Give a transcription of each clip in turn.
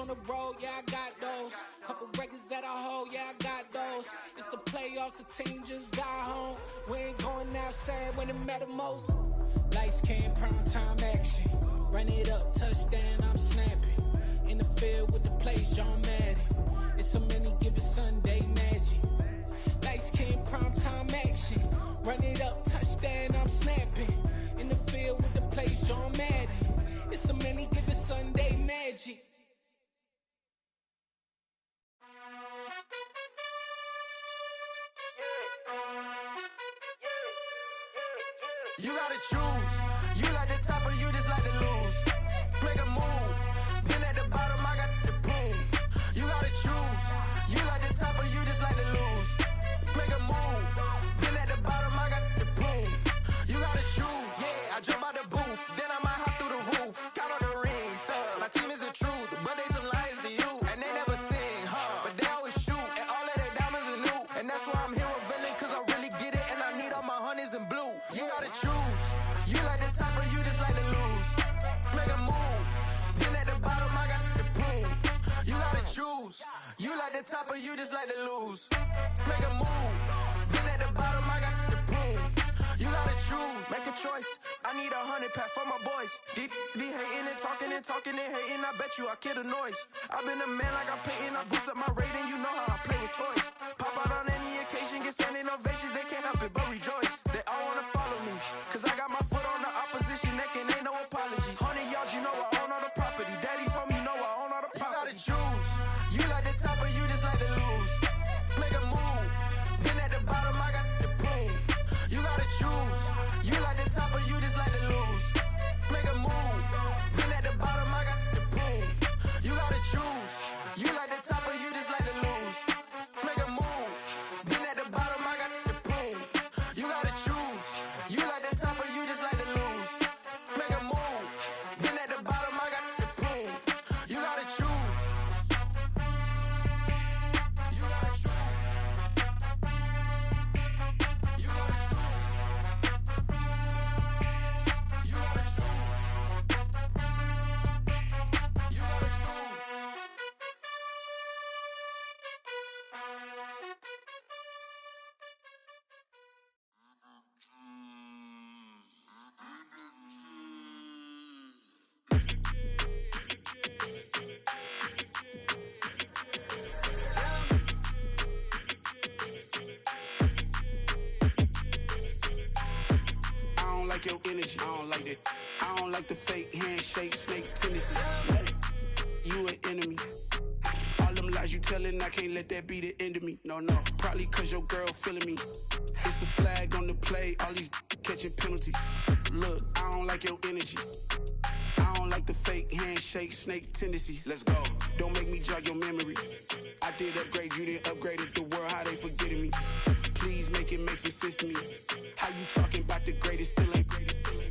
on the road, yeah, I got those. Couple records that I hold, yeah, I got those. It's the playoffs, the team just got home. We ain't going outside when it matter most. Lights came, prime time action. Run it up, touchdown, I'm snapping. In the field with the plays, John Madden. It's so many given Sunday magic. Lights came, prime time action. Run it up, touchdown, I'm snapping. In the field with the plays, John Madden. It's so many given Sunday magic. You gotta choose. You like the top or you just like to lose. Make a move. Been at the bottom, I got the prove. You gotta choose. You like the top or you just like to lose. Make a move. Been at the bottom, I got the prove. You gotta choose. Yeah, I jump out the booth, then I might hop through the roof. Count on the rings, my team is the truth, but they some liars to you. And they never sing, but they always shoot. And all of their diamonds are new. And that's why I'm here with villain, cause I really get it. And I need all my honeys in blue. You gotta choose. You like the top or you just like to lose. Make a move. Been at the bottom, I got the proof. You gotta choose. You like the top or you just like to lose. Make a move. Been at the bottom, I got the proof. You gotta choose. Make a choice. I need 100 pack for my boys. Be hating and talking and hating. I bet you I kill the noise. I've been a man like I'm painting. I boost up my rating. You know how I play with toys. Pop out on any occasion, get standing ovations. They can't help it but rejoice. They all wanna follow me, cause I got my foot on the opposition neck and ain't no apologies. 100 yards, you know I own all the property. Daddy's home, you know I own all the property. You gotta choose. You like the top or you just like to lose. Make a move. Been at the bottom, I got the proof. You gotta choose. You like the top or you just like to lose. Make a move. Been at the bottom, I got the proof. You gotta choose. You like the top or you just like to lose. Make a move. Been at the bottom, I got the proof. You gotta choose. You like the top or you just like to lose. Make a move. Been at the bottom, I got the proof. You gotta choose. You gotta choose. You gotta choose. You gotta choose. You gotta choose. I don't like your energy, I don't like that. I don't like the fake handshake, snake tendency. You an enemy. All them lies you telling, I can't let that be the end of me. No, probably cause your girl feeling me. It's a flag on the play, all these catching penalties. Look, I don't like your energy. I don't like the fake handshake, snake tendency. Let's go. Don't make me jog your memory. I did upgrade, you didn't upgrade it. The world, how they forgetting me. Please make it make some sense to me. How you talking about the greatest, still ain't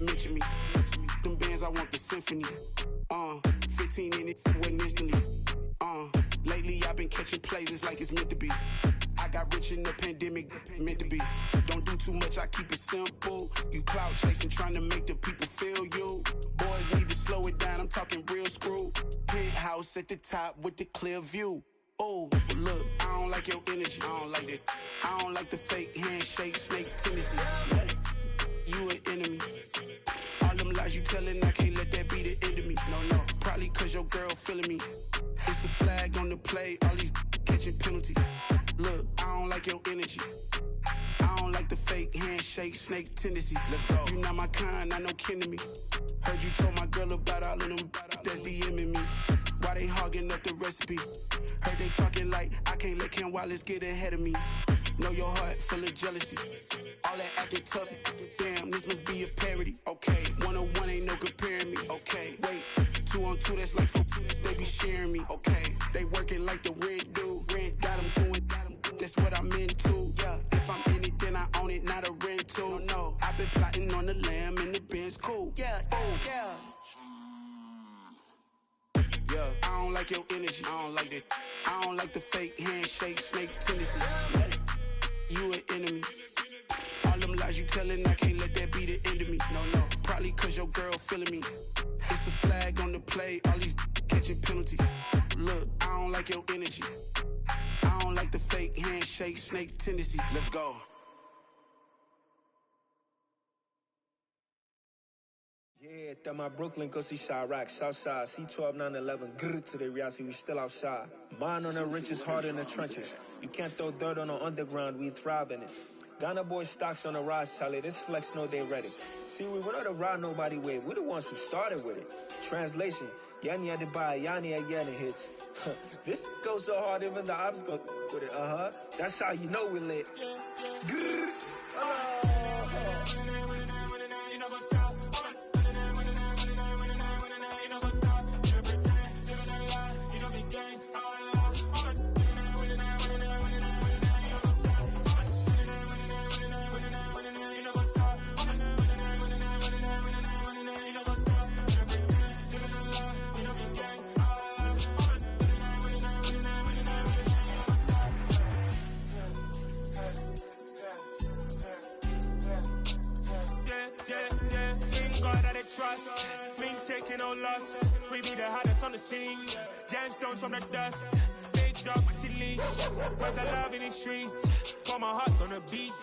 mention me. Them bands, I want the symphony. 15 in it, went instantly. Lately I've been catching plays, it's like it's meant to be. I got rich in the pandemic, meant to be. Don't do too much, I keep it simple. You clout chasing, trying to make the people feel you. Boys need to slow it down, I'm talking real screw. Penthouse at the top with the clear view. Oh, look, I don't like your energy, I don't like that. I don't like the fake handshake, snake tendency. You an enemy. All them lies you telling, I can't let that be the end of me. No, probably cause your girl feeling me. It's a flag on the play, all these catching penalties. Look, I don't like your energy. I don't like the fake handshake, snake tendency. Let's go. You not my kind, I know kin to me. Heard you told my girl about all of them that's DMing me. Why they hogging up the recipe? Heard they talking like I can't let Ken Wallace get ahead of me. Know your heart full of jealousy. All that acting tough, damn, this must be a parody. Okay, 1-on-1 ain't no comparing me. Okay, wait, 2-on-2, that's like 4, they be sharing me. Okay, they working like the rent do. Rent got them doing, that's what I'm into. Yeah, if I'm in it, then I own it, not a rental. No, I've been plotting on the lamb and the Benz cool. Yeah, oh, yeah. Yeah, I don't like your energy, I don't like that. I don't like the fake handshake, snake tendency. You an enemy. All them lies you telling, I can't let that be the end of me. No, probably cause your girl feeling me. It's a flag on the play, all these catching penalties. Look, I don't like your energy. I don't like the fake handshake, snake tendency. Let's go. Yeah, that my Brooklyn, go see Chirac, Southside, C12, 911, grrr to the reality, we still outside. Mine on the riches, hard in the trenches. You can't throw dirt on the underground, we thrive in it. Ghana boys stocks on the rise, Charlie, this flex know they ready. See, we went on the ride nobody with, we the ones who started with it. Translation, Yanni had to buy, Yanni had Yanni hits. This goes so hard, even the ops go with it, That's how you know we lit. Grrr, Trust, we ain't taking no loss. We be the hottest on the scene. Gemstones from the dust. Big dog with your leash. Where's the love in the streets? Pour my heart on the beat.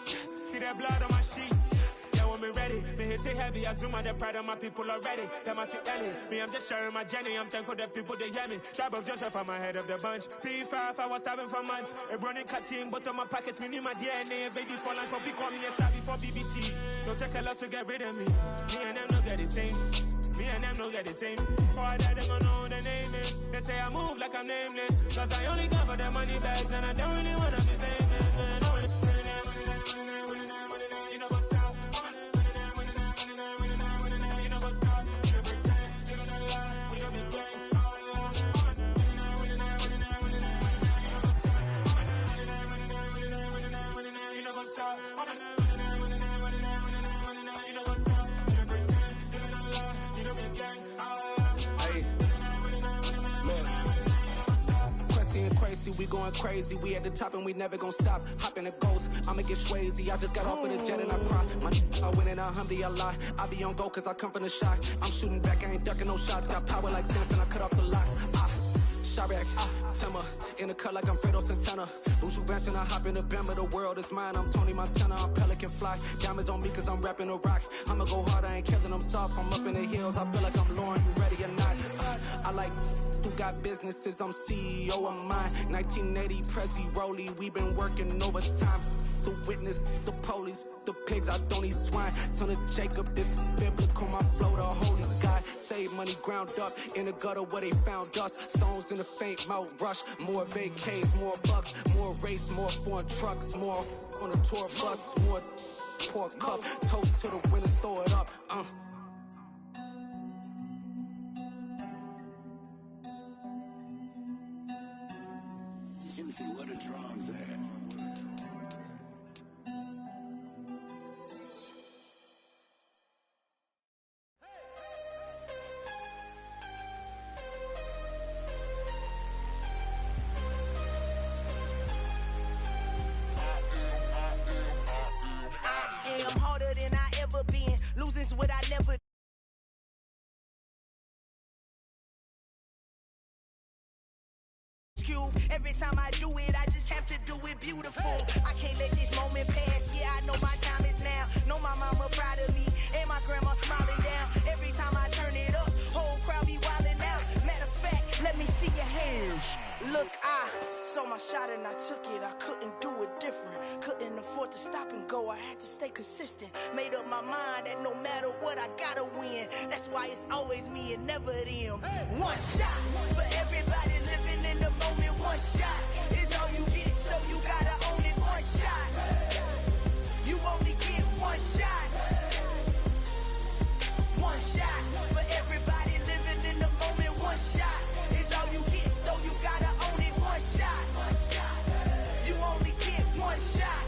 See that blood on my sheets. Yeah, when we ready, me hit it heavy. I zoom out the pride of my people already. Them I see Ellie. Me, I'm just sharing my journey. I'm thankful that people they hear me. Tribe of Joseph, I'm ahead of the bunch. P5, I was starving for months. A running cuts in, but on my pockets, me need my DNA. Baby for lunch, but we call me a star before BBC. Don't take a lot to get rid of me. Me and them no get the same. Me and them no get the same. Boy, that they gonna know who the name is. They say I move like I'm nameless. Cause I only come for the money bags. And I don't really wanna be famous, man. You know what's up? You know what's up? You pretend, you gonna lie. We don't be gang. You know what's up? Crazy, we going crazy. We at the top and we never gonna stop. Hop in a ghost, I'ma get swayzy. I just got off of the jet and I cry. My I win in a Humvee, I lie. I be on go cause I come from the shot. I'm shooting back, I ain't ducking no shots. Got power like Samson, I cut off the locks. Chirac, Timmer, in the cut like I'm Fredo Santana. Buju Banton, I hop in the Bama, the world is mine. I'm Tony Montana, I'm Pelican Fly. Diamonds on me cause I'm rapping a rock. I'ma go hard, I ain't killing them soft. I'm up in the hills, I feel like I'm Lauren, you ready or not? I like who got businesses, I'm CEO of mine. 1980, Prezi, Rolly, we been working overtime. The witness, the police, the pigs, I don't eat swine. Son of Jacob, this biblical, my flow, the holy God. Save money ground up in the gutter where they found us. Stones in the faint mouth rush. More vacays, more bucks, more race, more foreign trucks, more on a tour bus, more pour cup. Toast to the winners, throw it up. Juicy, what a drums at? I'm harder than I ever been. Losing's what I never. Every time I do it, I just have to do it beautiful. I can't let this moment pass. Yeah, I know my time is now. Know my mama proud of me, and my grandma smiling down. Every time I turn it up, whole crowd be wildin' out. Matter of fact, let me see your hands. Look, I saw my shot and I took it. I couldn't do it different. Couldn't afford to stop and go. I had to stay consistent. Made up my mind that no matter what, I gotta win. That's why it's always me and never them. One shot for everybody living in the moment. One shot is all you get, so you gotta own it. One shot. You only get one shot. One shot for everybody living in the moment. One shot is all you get, so you gotta own it. One shot. You only get one shot.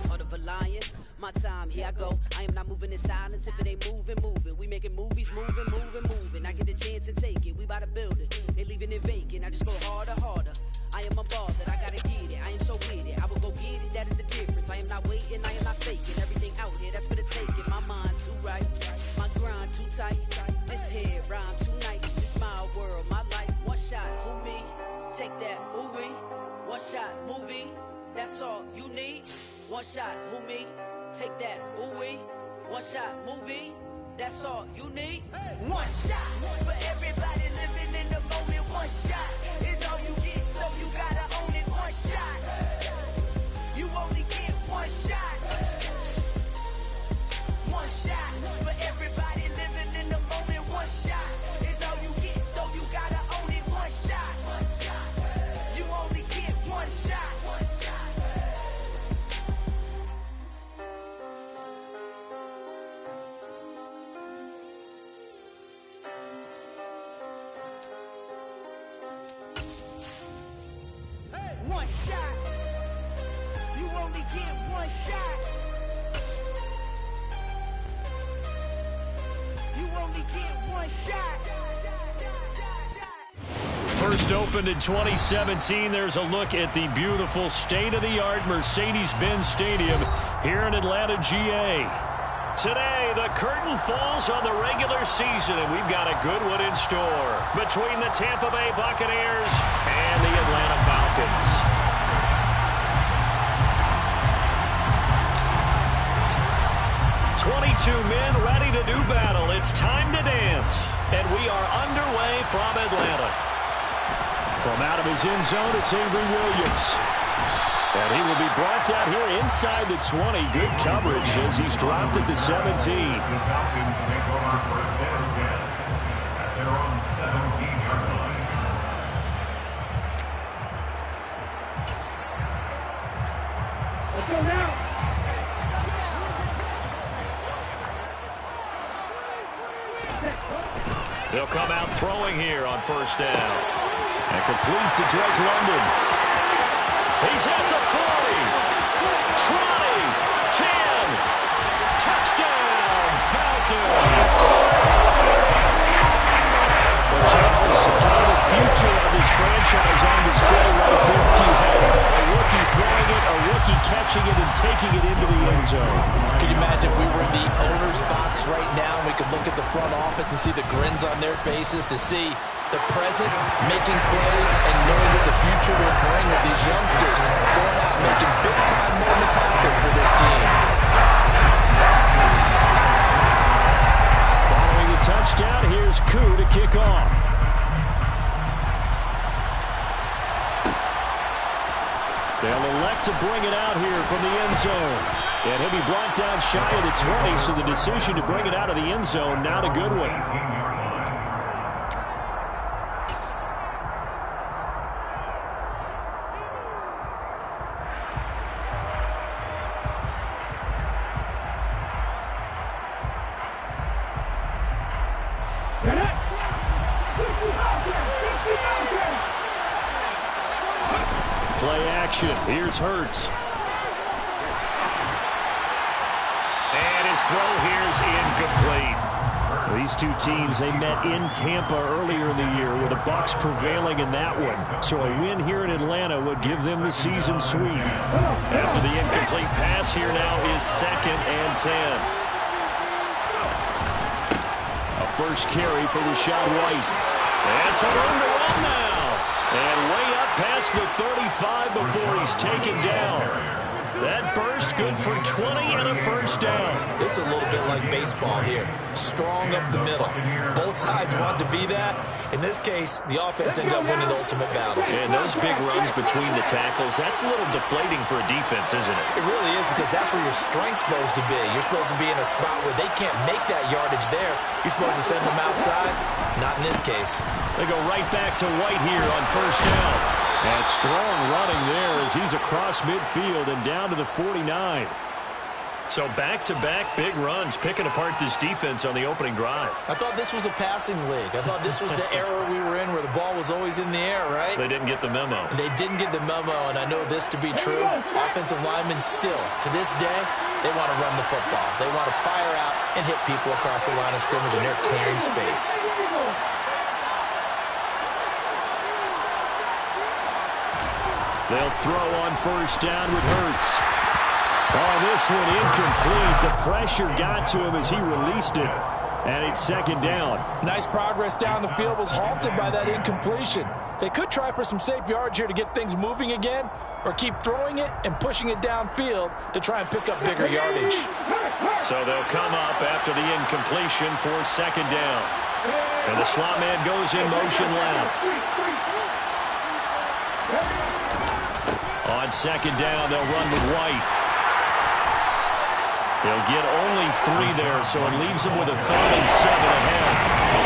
Heart of a lion, my time, here I go. I am not moving in silence. If it ain't moving, moving. We making movies, moving, moving, moving. I get the chance to take it. We bout to build it. They leaving it vacant. I just go harder, harder. I am a ball that I gotta get it. I am so with it. I will go get it. That is the difference. I am not waiting. I am not faking. Everything out here, that's for the taking. My mind too right. My grind too tight. Let's hear it rhyme tonight. This my world, my life. One shot, who me? Take that, ooh-wee. One shot, movie. That's all you need. One shot, who me? Take that, ooh-wee. One shot, movie. That's all you need. One shot for everybody living in the moment. One shot is all you get, so you gotta own it. One shot. You only get one shot. One shot for everybody living in the moment. One shot is all you get, so you gotta own it. One shot. You only get one shot. One shot. You only get one shot. You only get one shot. First opened in 2017, there's a look at the beautiful state-of-the-art Mercedes-Benz Stadium here in Atlanta, GA. Today, the curtain falls on the regular season, and we've got a good one in store between the Tampa Bay Buccaneers and the Atlanta Falcons. Men ready to do battle. It's time to dance. And we are underway from Atlanta. From out of his end zone, it's Avery Williams. And he will be brought down here inside the 20. Good coverage as he's dropped at the 17. The Falcons take over first down 10 at their own 17-yard line. Let's go now. They'll come out throwing here on first down. And complete to Drake London. He's at the 40. 20. 10. Touchdown, Falcons. Well, Charles, the future of this franchise on display right there. You had a rookie throwing it, a rookie catching it, and taking it into the end zone. Can you imagine if we were in the owner's box right now and we could look at the front office and see the grins on their faces, to see the present making plays and knowing what the future will bring with these youngsters going out and making big-time moments happen for this team. Following the touchdown, here's Koo to kick off. They'll elect to bring it out here from the end zone. And he'll be brought down shy of the 20, so the decision to bring it out of the end zone, not a good one. Play action. Here's Hurts. And his throw here is incomplete. These two teams, they met in Tampa earlier in the year with the Bucs prevailing in that one. So a win here in Atlanta would give them the season sweep. After the incomplete pass, here now is 2nd and 10. A first carry for Rachaad White. And some room to run now. And way up past the 35 before he's taken down. That burst good for 20 and a first down. This is a little bit like baseball here. Strong up the middle. Both sides want to be that. In this case, the offense ended up winning the ultimate battle. And those big runs between the tackles, that's a little deflating for a defense, isn't it? It really is, because that's where your strength's supposed to be. You're supposed to be in a spot where they can't make that yardage there. You're supposed to send them outside. Not in this case. They go right back to White here on first down. And strong running there as he's across midfield and down to the 49. So back-to-back big runs, picking apart this defense on the opening drive. I thought this was a passing league. I thought this was the era we were in where the ball was always in the air, right? They didn't get the memo. They didn't get the memo, and I know this to be true. Offensive linemen still, to this day, they want to run the football. They want to fire out and hit people across the line of scrimmage, and they're clearing space. They'll throw on first down with Hurts. Oh, this one incomplete. The pressure got to him as he released it, and it's second down. Nice progress down the field was halted by that incompletion. They could try for some safe yards here to get things moving again, or keep throwing it and pushing it downfield to try and pick up bigger yardage. So they'll come up after the incompletion for second down. And the slot man goes in motion left. On second down, they'll run with White. They'll get only 3 there, so it leaves them with a 3rd and 7 ahead.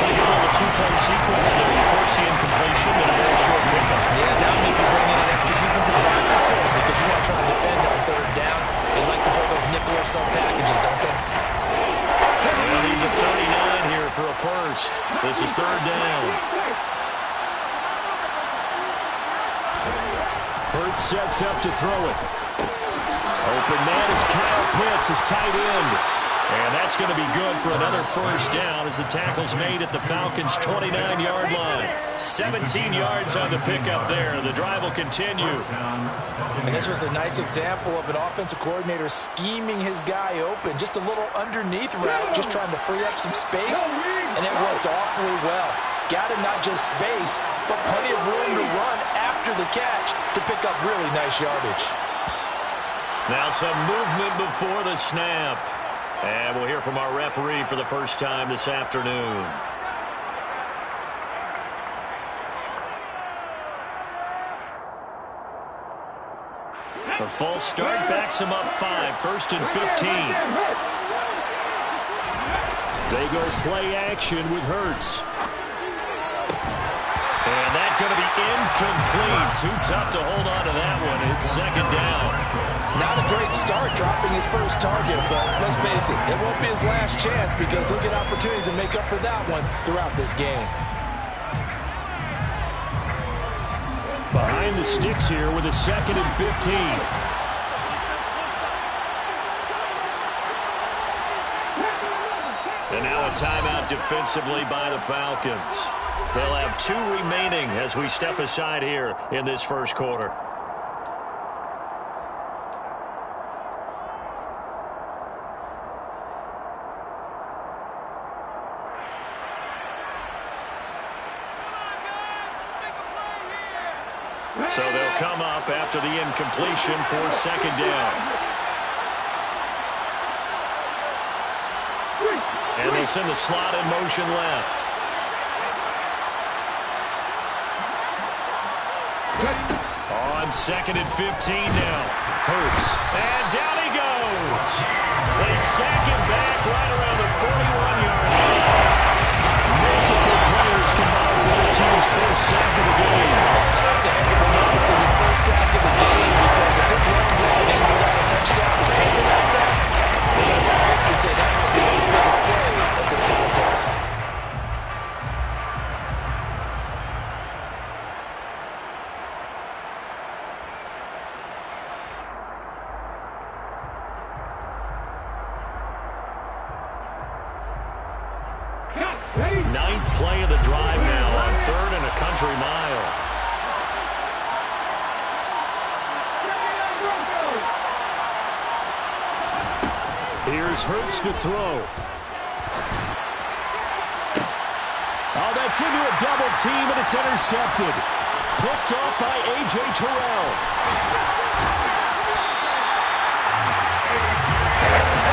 They get a little 2-play sequence there. You force the incompletion and a very short pickup. Yeah, now maybe bring in an extra defensive back or two because you want to try and defend on 3rd down. They like to play those nickel or sub packages, don't they? They'll need the 39 here for a first. This is 3rd down. Hurts sets up to throw it. Open man is Kyle Pitts, his tight end. And that's going to be good for another first down as the tackle's made at the Falcons' 29-yard line. 17 yards on the pickup there. The drive will continue. And this was a nice example of an offensive coordinator scheming his guy open. Just a little underneath route, just trying to free up some space. And it worked awfully well. Got him not just space, but plenty of room to run after the catch to pick up really nice yardage. Now some movement before the snap. And we'll hear from our referee for the first time this afternoon. The false start backs him up 5, 1st and 15. They go play action with Hurts. And that's going to be incomplete. Too tough to hold on to that one. It's second down. Not a great start dropping his first target, but let's face it, it won't be his last chance because he'll get opportunities to make up for that one throughout this game. Behind the sticks here with a 2nd and 15. And now a timeout defensively by the Falcons. They'll have 2 remaining as we step aside here in this first quarter. So they'll come up after the incompletion for second down. And they send the slot in motion left. On 2nd and 15 now. Hurts. And down he goes. They sack him back right around the 41-yard line. Multiple players combined for the team's first sack of the game. That's a heck of a number for the first sack of the game because if this long drive ends without a touchdown because of that sack, then you can say that could be one of the biggest plays of this contest. Ninth play of the drive now on 3rd and a country mile. Here's Hurts to throw. Oh, that's into a double team, and it's intercepted. Picked off by A.J. Terrell.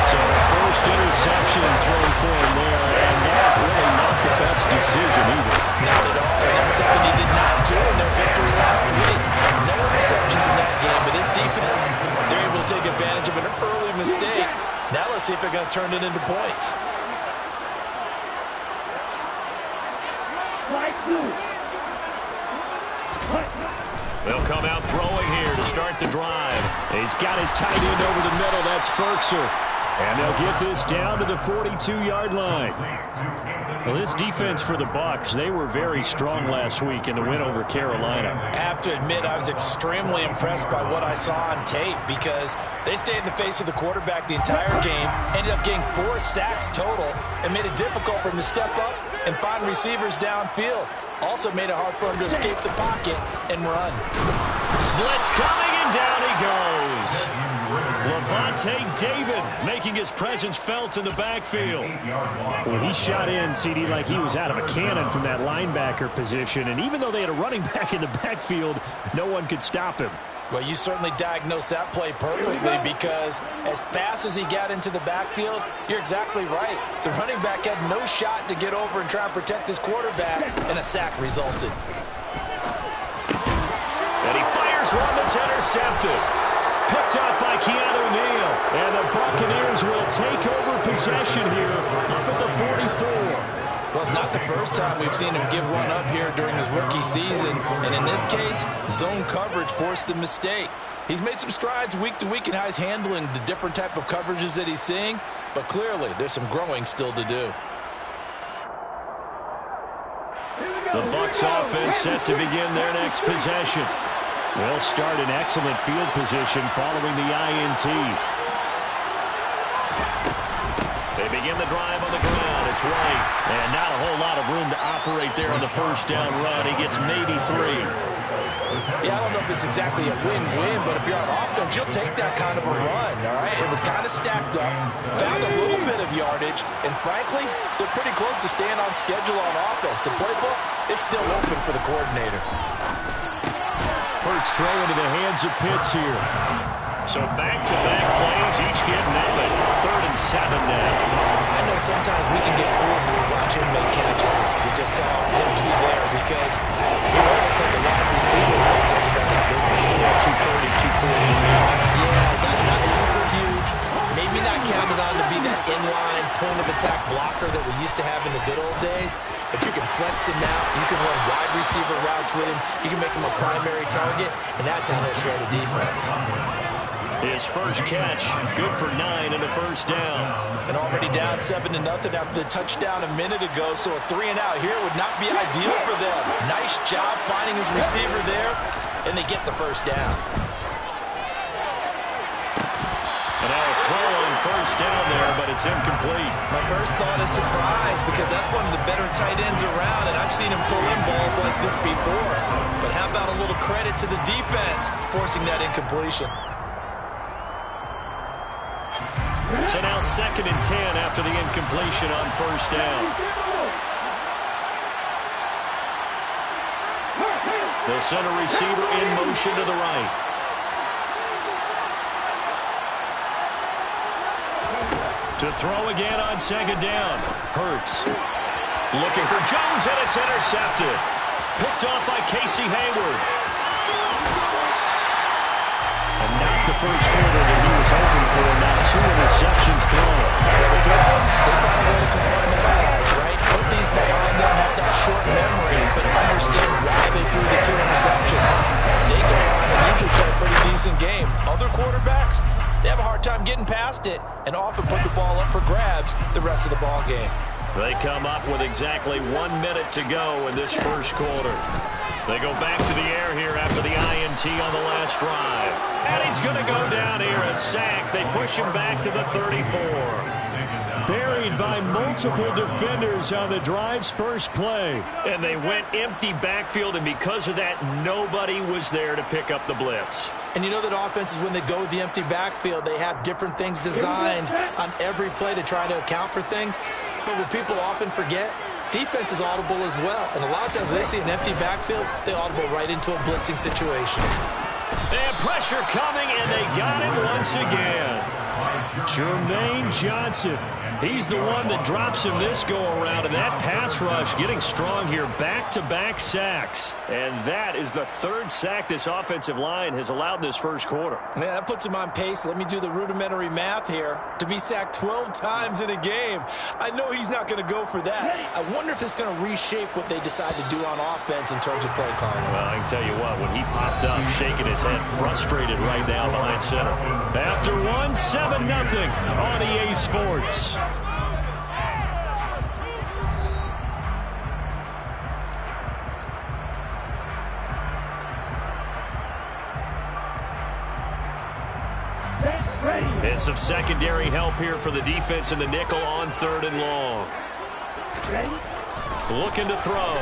So the first interception thrown for him there, and that really not the best decision either. Not at all. That's something he did not do in their victory last week. No interceptions in that game, but this defense, they're able to take advantage of an early mistake. Now let's see if they're going to turn it into points. They'll come out throwing here to start the drive. He's got his tight end over the middle. That's Ferkser. And they'll get this down to the 42-yard line. Well, this defense for the Bucs, they were very strong last week in the win over Carolina. I have to admit, I was extremely impressed by what I saw on tape because they stayed in the face of the quarterback the entire game, ended up getting 4 sacks total, and made it difficult for him to step up and find receivers downfield. Also made it hard for him to escape the pocket and run. Blitz coming, and down he goes. Levon Lavonte David making his presence felt in the backfield. Well, he shot in, CD, like he was out of a cannon from that linebacker position. And even though they had a running back in the backfield, no one could stop him. Well, you certainly diagnosed that play perfectly because as fast as he got into the backfield, you're exactly right. The running back had no shot to get over and try and protect his quarterback, and a sack resulted. And he fires one that's intercepted. Picked up by Keanu Neal. And the Buccaneers will take over possession here up at the 44. Well, it's not the first time we've seen him give one up here during his rookie season. And in this case, zone coverage forced the mistake. He's made some strides week to week in how he's handling the different type of coverages that he's seeing. But clearly, there's some growing still to do. The Bucs offense set to begin their next possession. They'll start in excellent field position following the INT. They begin the drive on the ground. It's White. And not a whole lot of room to operate there on the first down run. He gets maybe 3. Yeah, I don't know if it's exactly a win-win, but if you're on offense, you'll take that kind of a run, all right? It was kind of stacked up, found a little bit of yardage, and frankly, they're pretty close to staying on schedule on offense. The playbook is still open for the coordinator. Hurts throw into the hands of Pitts here. So back-to-back plays, each get nothing. 3rd and 7 now. I know sometimes we can get fooled when we watch him make catches, as we just saw him do there, because he really looks like a wide receiver when he goes about his business. 230, 240 range. Yeah, not super huge. Maybe not counted on to be that inline point-of-attack blocker that we used to have in the good old days, but you can flex him out. You can run wide receiver routes with him. You can make him a primary target, and that's how he'll shred a defense. His first catch, good for 9 and a first down. And already down 7-0 after the touchdown a minute ago, so a 3-and-out here would not be ideal for them. Nice job finding his receiver there, and they get the first down. And now a throw on first down there, but it's incomplete. My first thought is surprise, because that's one of the better tight ends around, and I've seen him pull in balls like this before. But how about a little credit to the defense forcing that incompletion? So now 2nd and 10 after the incompletion on first down. The center receiver in motion to the right. To throw again on 2nd down. Hurts. Looking for Jones, and it's intercepted. Picked off by Casey Hayward. And not the first quarter that he was hoping for. Now 2 interceptions thrown. The Dolphins, they found a way to compartmentalize, right? Put these behind them, have that short memory, but understand why they threw the 2 interceptions. They go on and usually play a pretty decent game. Other quarterbacks, they have a hard time getting past it and often put the ball up for grabs the rest of the ball game. They come up with exactly 1 minute to go in this first quarter. They go back to the air here after the INT on the last drive. And he's going to go down here, a sack. They push him back to the 34. Buried by multiple defenders on the drive's first play. And they went empty backfield, and because of that, nobody was there to pick up the blitz. And you know that offenses, when they go with the empty backfield, they have different things designed on every play to try to account for things. But what people often forget, defense is audible as well. And a lot of times when they see an empty backfield, they audible right into a blitzing situation. And pressure coming, and they got him once again. Jermaine Johnson. He's the one that drops him this go-around, and that pass rush getting strong here. Back-to-back sacks. And that is the 3rd sack this offensive line has allowed in this first quarter. Man, that puts him on pace. Let me do the rudimentary math here. To be sacked 12 times in a game, I know he's not going to go for that. I wonder if it's going to reshape what they decide to do on offense in terms of play calling. Well, I can tell you what, when he popped up, shaking his head, frustrated right now behind center. After 1, 7-0 on EA Sports. And some secondary help here for the defense in the nickel on 3rd and long. Looking to throw.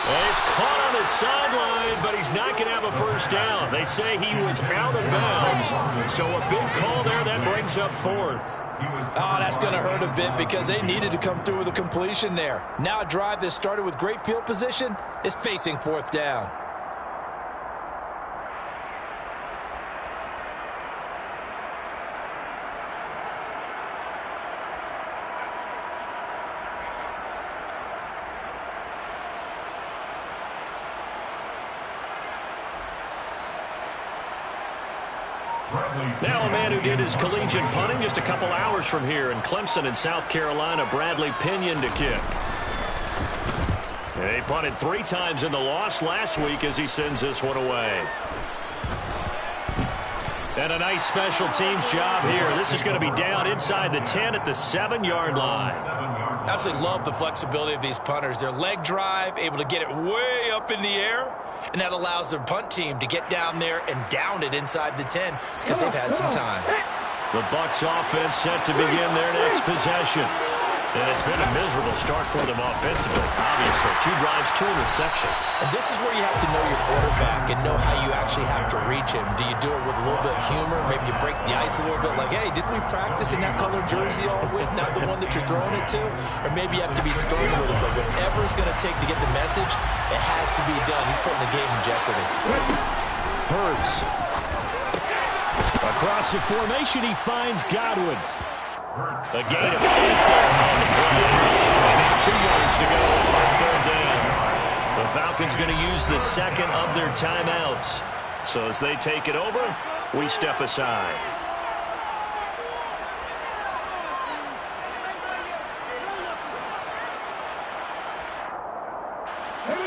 And he's caught on the sideline, but he's not going to have a first down. They say he was out of bounds, so a big call there. That brings up fourth. Oh, that's going to hurt a bit because they needed to come through with a completion there. Now a drive that started with great field position is facing fourth down. Now a man who did his collegiate punting just a couple hours from here in Clemson in South Carolina, Bradley Pinion to kick. He punted 3 times in the loss last week as he sends this one away. And a nice special teams job here. This is going to be down inside the 10 at the 7-yard line. Absolutely love the flexibility of these punters. Their leg drive, able to get it way up in the air, and that allows their punt team to get down there and down it inside the 10 because they've had some time. The Bucs offense set to begin their next possession. And it's been a miserable start for them offensively. Obviously, 2 drives, 2 interceptions. And this is where you have to know your quarterback and know how you actually have to reach him. Do you do it with a little bit of humor? Maybe you break the ice a little bit like, hey, didn't we practice in that colored jersey all week, not the one that you're throwing it to? Or maybe you have to be stern with him. But whatever it's going to take to get the message, it has to be done. He's putting the game in jeopardy. Hurts. Across the formation, he finds Godwin. A gain of 8 there on the play. And now 2 yards to go on 3rd down. The Falcons going to use the second of their timeouts. So as they take it over, we step aside.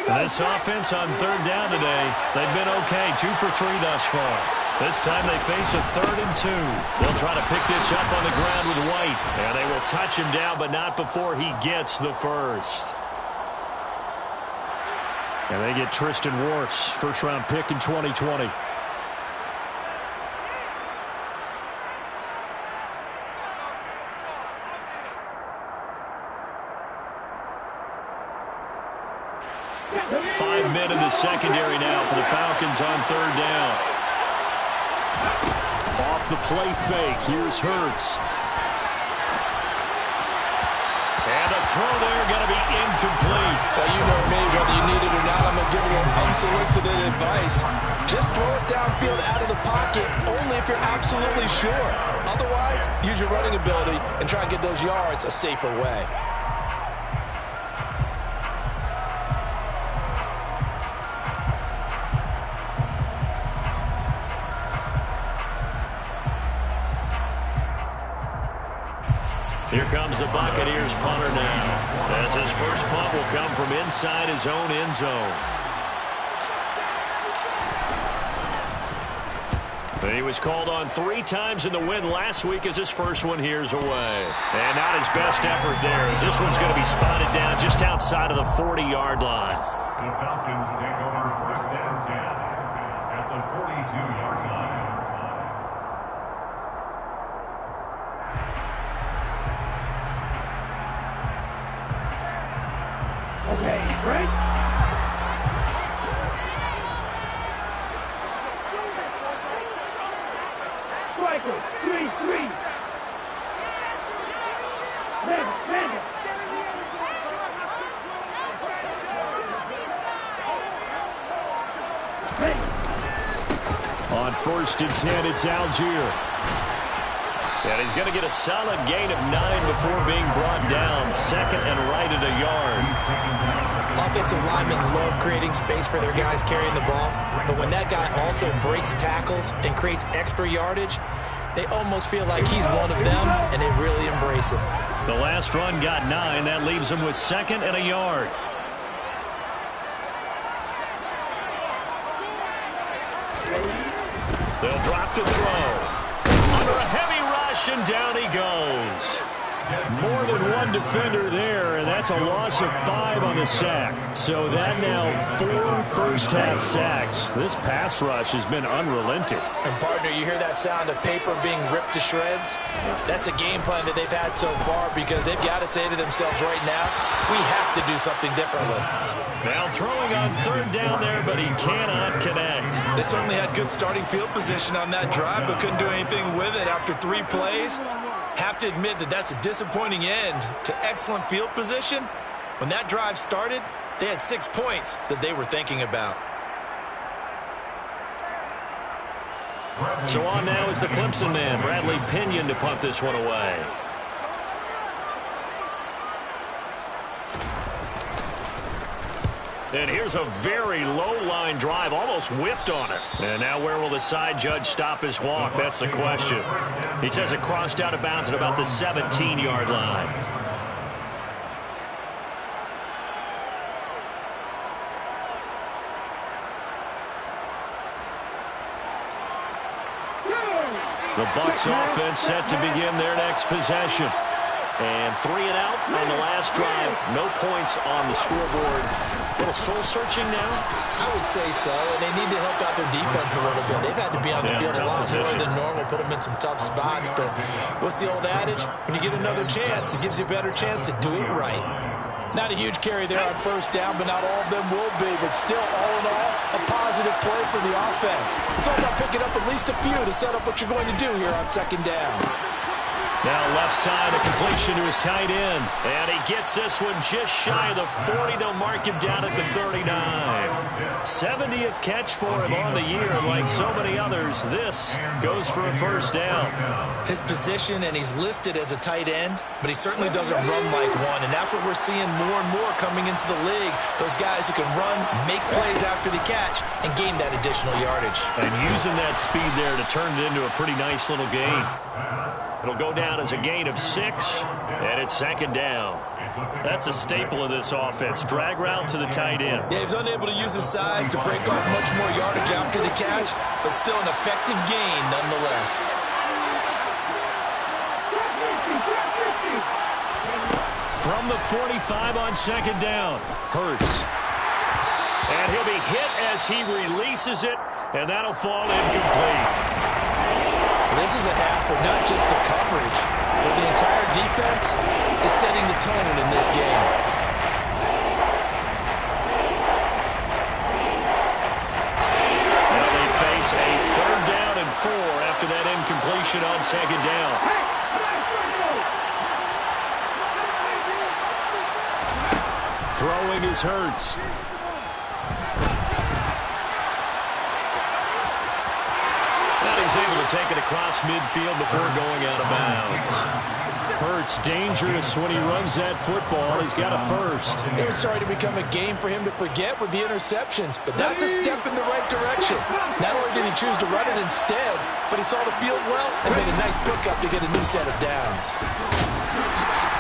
This offense on 3rd down today, they've been okay. 2 for 3 thus far. This time they face a 3rd and 2. They'll try to pick this up on the ground with White. And they will touch him down, but not before he gets the first. And they get Tristan Wirfs, first-round pick in 2020. Five men in the secondary now for the Falcons on 3rd down. Off the play fake, here's Hurts. And a throw there going to be incomplete. Well, you know me, whether you need it or not, I'm going to give you unsolicited advice. Just throw it downfield out of the pocket, only if you're absolutely sure. Otherwise, use your running ability and try and get those yards a safer way. Here comes the Buccaneers punter now, as his first punt will come from inside his own end zone. He was called on 3 times in the win last week as his first one here's away. And not his best effort there, as this one's going to be spotted down just outside of the 40-yard line. The Falcons take over 1st and 10 at the 42-yard line. Okay, break. Striker, 3-3. Landon. On 1st and 10, it's Algier. And he's going to get a solid gain of 9 before being brought down. 2nd and right at a yard. Offensive linemen love creating space for their guys carrying the ball. But when that guy also breaks tackles and creates extra yardage, they almost feel like he's one of them, and they really embrace him. The last run got 9. That leaves him with 2nd and a yard. They'll drop to throw. Under a heavy rush, and down he goes. More than one defender there, and that's a loss of 5 on the sack. So that now 4 first-half sacks. This pass rush has been unrelenting. And, partner, you hear that sound of paper being ripped to shreds? That's the game plan that they've had so far because they've got to say to themselves right now, we have to do something differently. Now throwing on 3rd down there, but he cannot connect. They certainly had good starting field position on that drive, but couldn't do anything with it after 3 plays. Have to admit that that's a disappointing end to excellent field position. When that drive started, they had 6 points that they were thinking about. So on now is the Clemson man, Bradley Pinion, to punt this one away. And here's a very low-line drive, almost whiffed on it. And now where will the side judge stop his walk? That's the question. He says it crossed out of bounds at about the 17-yard line. The Bucs offense set to begin their next possession. And 3 and out on the last drive. No points on the scoreboard. A little soul-searching now? I would say so, and they need to help out their defense a little bit. They've had to be on the field a lot more than normal, put them in some tough spots. But what's the old adage? When you get another chance, it gives you a better chance to do it right. Not a huge carry there on 1st down, but not all of them will be. But still, all in all, a positive play for the offense. It's all about picking up at least a few to set up what you're going to do here on 2nd down. Now left side, a completion to his tight end. And he gets this one just shy of the 40. They'll mark him down at the 39. 70th catch for him on the year. Like so many others, this goes for a 1st down. His position, and he's listed as a tight end, but he certainly doesn't run like one. And that's what we're seeing more and more coming into the league. Those guys who can run, make plays after the catch, and gain that additional yardage. And using that speed there to turn it into a pretty nice little gain. It'll go down as a gain of 6, and it's 2nd down. That's a staple of this offense. Drag route to the tight end. Yeah, he's unable to use his size to break off much more yardage after the catch, but still an effective gain nonetheless. From the 45 on 2nd down, Hurts. And he'll be hit as he releases it, and that'll fall incomplete. This is a half with not just the coverage, but the entire defense is setting the tone in this game. Now they face a 3rd down and 4 after that incompletion on 2nd down. Throwing is Hurts. He's able to take it across midfield before going out of bounds. Hurts dangerous when he runs that football. He's got a 1st. It was starting to become a game for him to forget with the interceptions, but that's a step in the right direction. Not only did he choose to run it instead, but he saw the field well and made a nice pickup to get a new set of downs.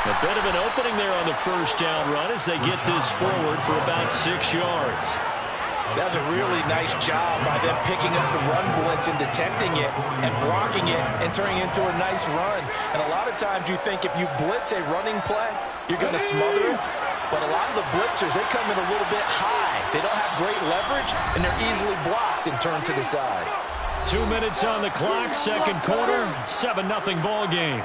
A bit of an opening there on the 1st down run as they get this forward for about 6 yards. That's a really nice job by them picking up the run blitz and detecting it and blocking it and turning it into a nice run. And a lot of times you think if you blitz a running play, you're going to smother it. But a lot of the blitzers, they come in a little bit high. They don't have great leverage, and they're easily blocked and turned to the side. 2 minutes on the clock, 2nd quarter, 7-0 ball game.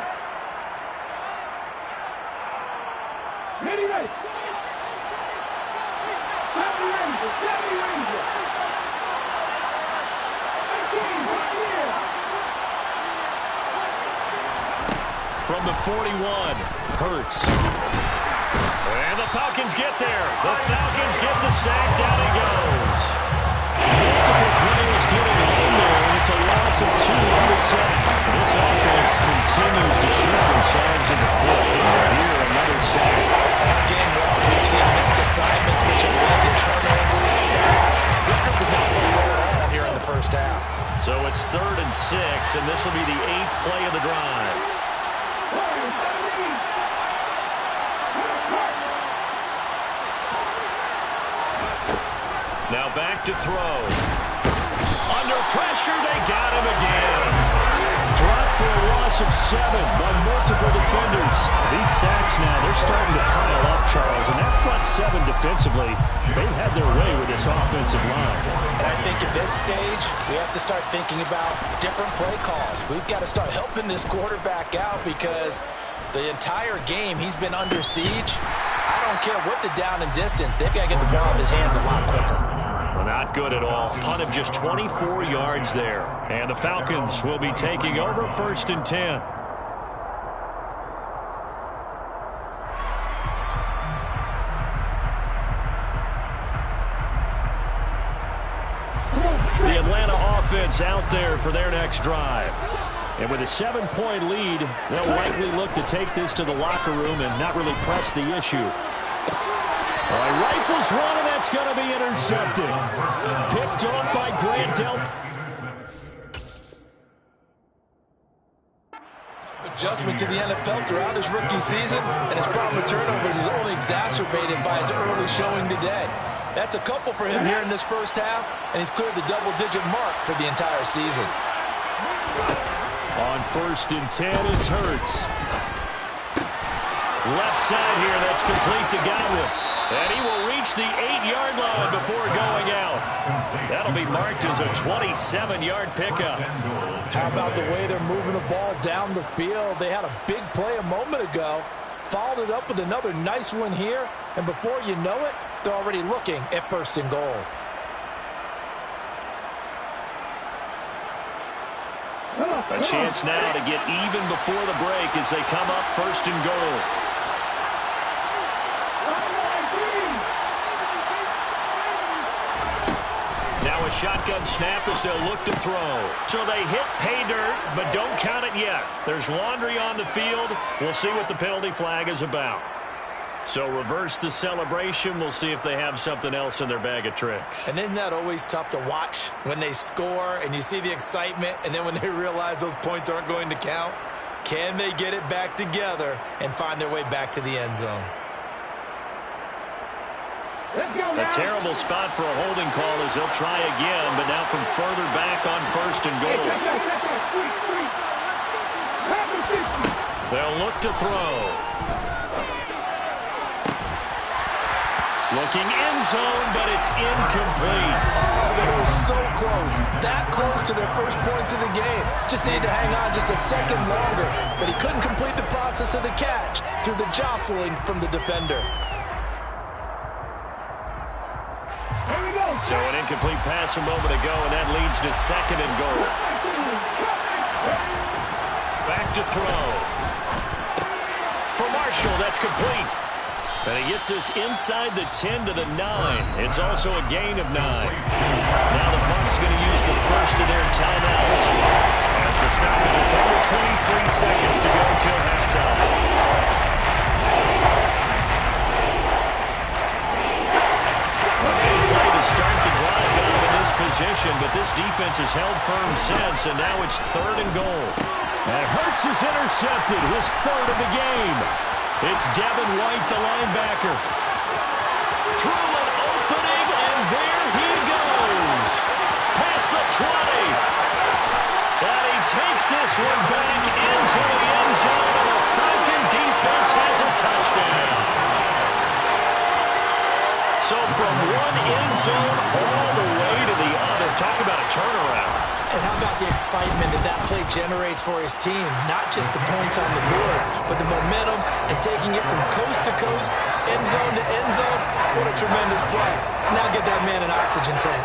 Ready, ready. From the 41, Hurts. And the Falcons get there. The Falcons get the sack. Down he goes. Multiple players getting home there, and it's a loss of 2 on the sack. This offense continues to shoot themselves in the foot. Here, another sack. All game long, we've seen missed assignments, which have led to turnovers, sacks. This group is not playing well at all here in the 1st half. So it's 3rd and 6, and this will be the 8th play of the drive. Now back to throw. Under pressure, they got him again. Dropped for a loss loss of 7 by multiple defenders. These sacks now, they're starting to pile up, Charles. And that front 7 defensively, they've had their way with this offensive line. And I think at this stage, we have to start thinking about different play calls. We've got to start helping this quarterback out because the entire game he's been under siege. I don't care what the down and distance. They've got to get the ball in his hands a lot quicker. Well, not good at all. Punt of just 24 yards there. And the Falcons will be taking over 1st and 10. The Atlanta offense out there for their next drive. And with a 7-point lead, they'll likely look to take this to the locker room and not really press the issue. All right, rifles one, and that's going to be intercepted. Picked off by Grant Delpit. Adjustment to the NFL throughout his rookie season, and his problem with turnovers is only exacerbated by his early showing today. That's a couple for him here in this first half, and he's cleared the double-digit mark for the entire season. On 1st and 10, it's Hurts. Left side here, that's complete to Godwin. And he will reach the 8-yard line before going out. That'll be marked as a 27-yard pickup. How about the way they're moving the ball down the field? They had a big play a moment ago, followed it up with another nice one here, and before you know it, they're already looking at 1st and goal. A chance now to get even before the break as they come up 1st and goal. Now a shotgun snap as they'll look to throw. So they hit pay dirt, but don't count it yet. There's laundry on the field. We'll see what the penalty flag is about. So reverse the celebration. We'll see if they have something else in their bag of tricks. And isn't that always tough to watch when they score and you see the excitement, and then when they realize those points aren't going to count? Can they get it back together and find their way back to the end zone? A terrible spot for a holding call as they'll try again, but now from further back on 1st and goal. They'll look to throw. Looking end zone, but it's incomplete. Oh, they were so close. That close to their first points of the game. Just needed to hang on just a second longer. But he couldn't complete the process of the catch through the jostling from the defender. So an incomplete pass a moment ago, and that leads to 2nd and goal. Back to throw. For Marshall, that's complete. And he gets this inside the 10 to the 9. It's also a gain of 9. Now the Bucs going to use the first of their timeouts as the stoppage will come with 23 seconds to go till halftime. A big play to start the drive out in this position, but this defense has held firm since, and now it's 3rd and goal. And Hurts is intercepted, his 3rd of the game. It's Devin White, the linebacker. Through an opening, and there he goes. Past the 20. And he takes this one back into the end zone, and the Falcon defense has a touchdown. So from one end zone all the way to the other. Talk about a turnaround. And how about the excitement that that play generates for his team? Not just the points on the board, but the momentum and taking it from coast to coast, end zone to end zone. What a tremendous play. Now get that man an oxygen tank.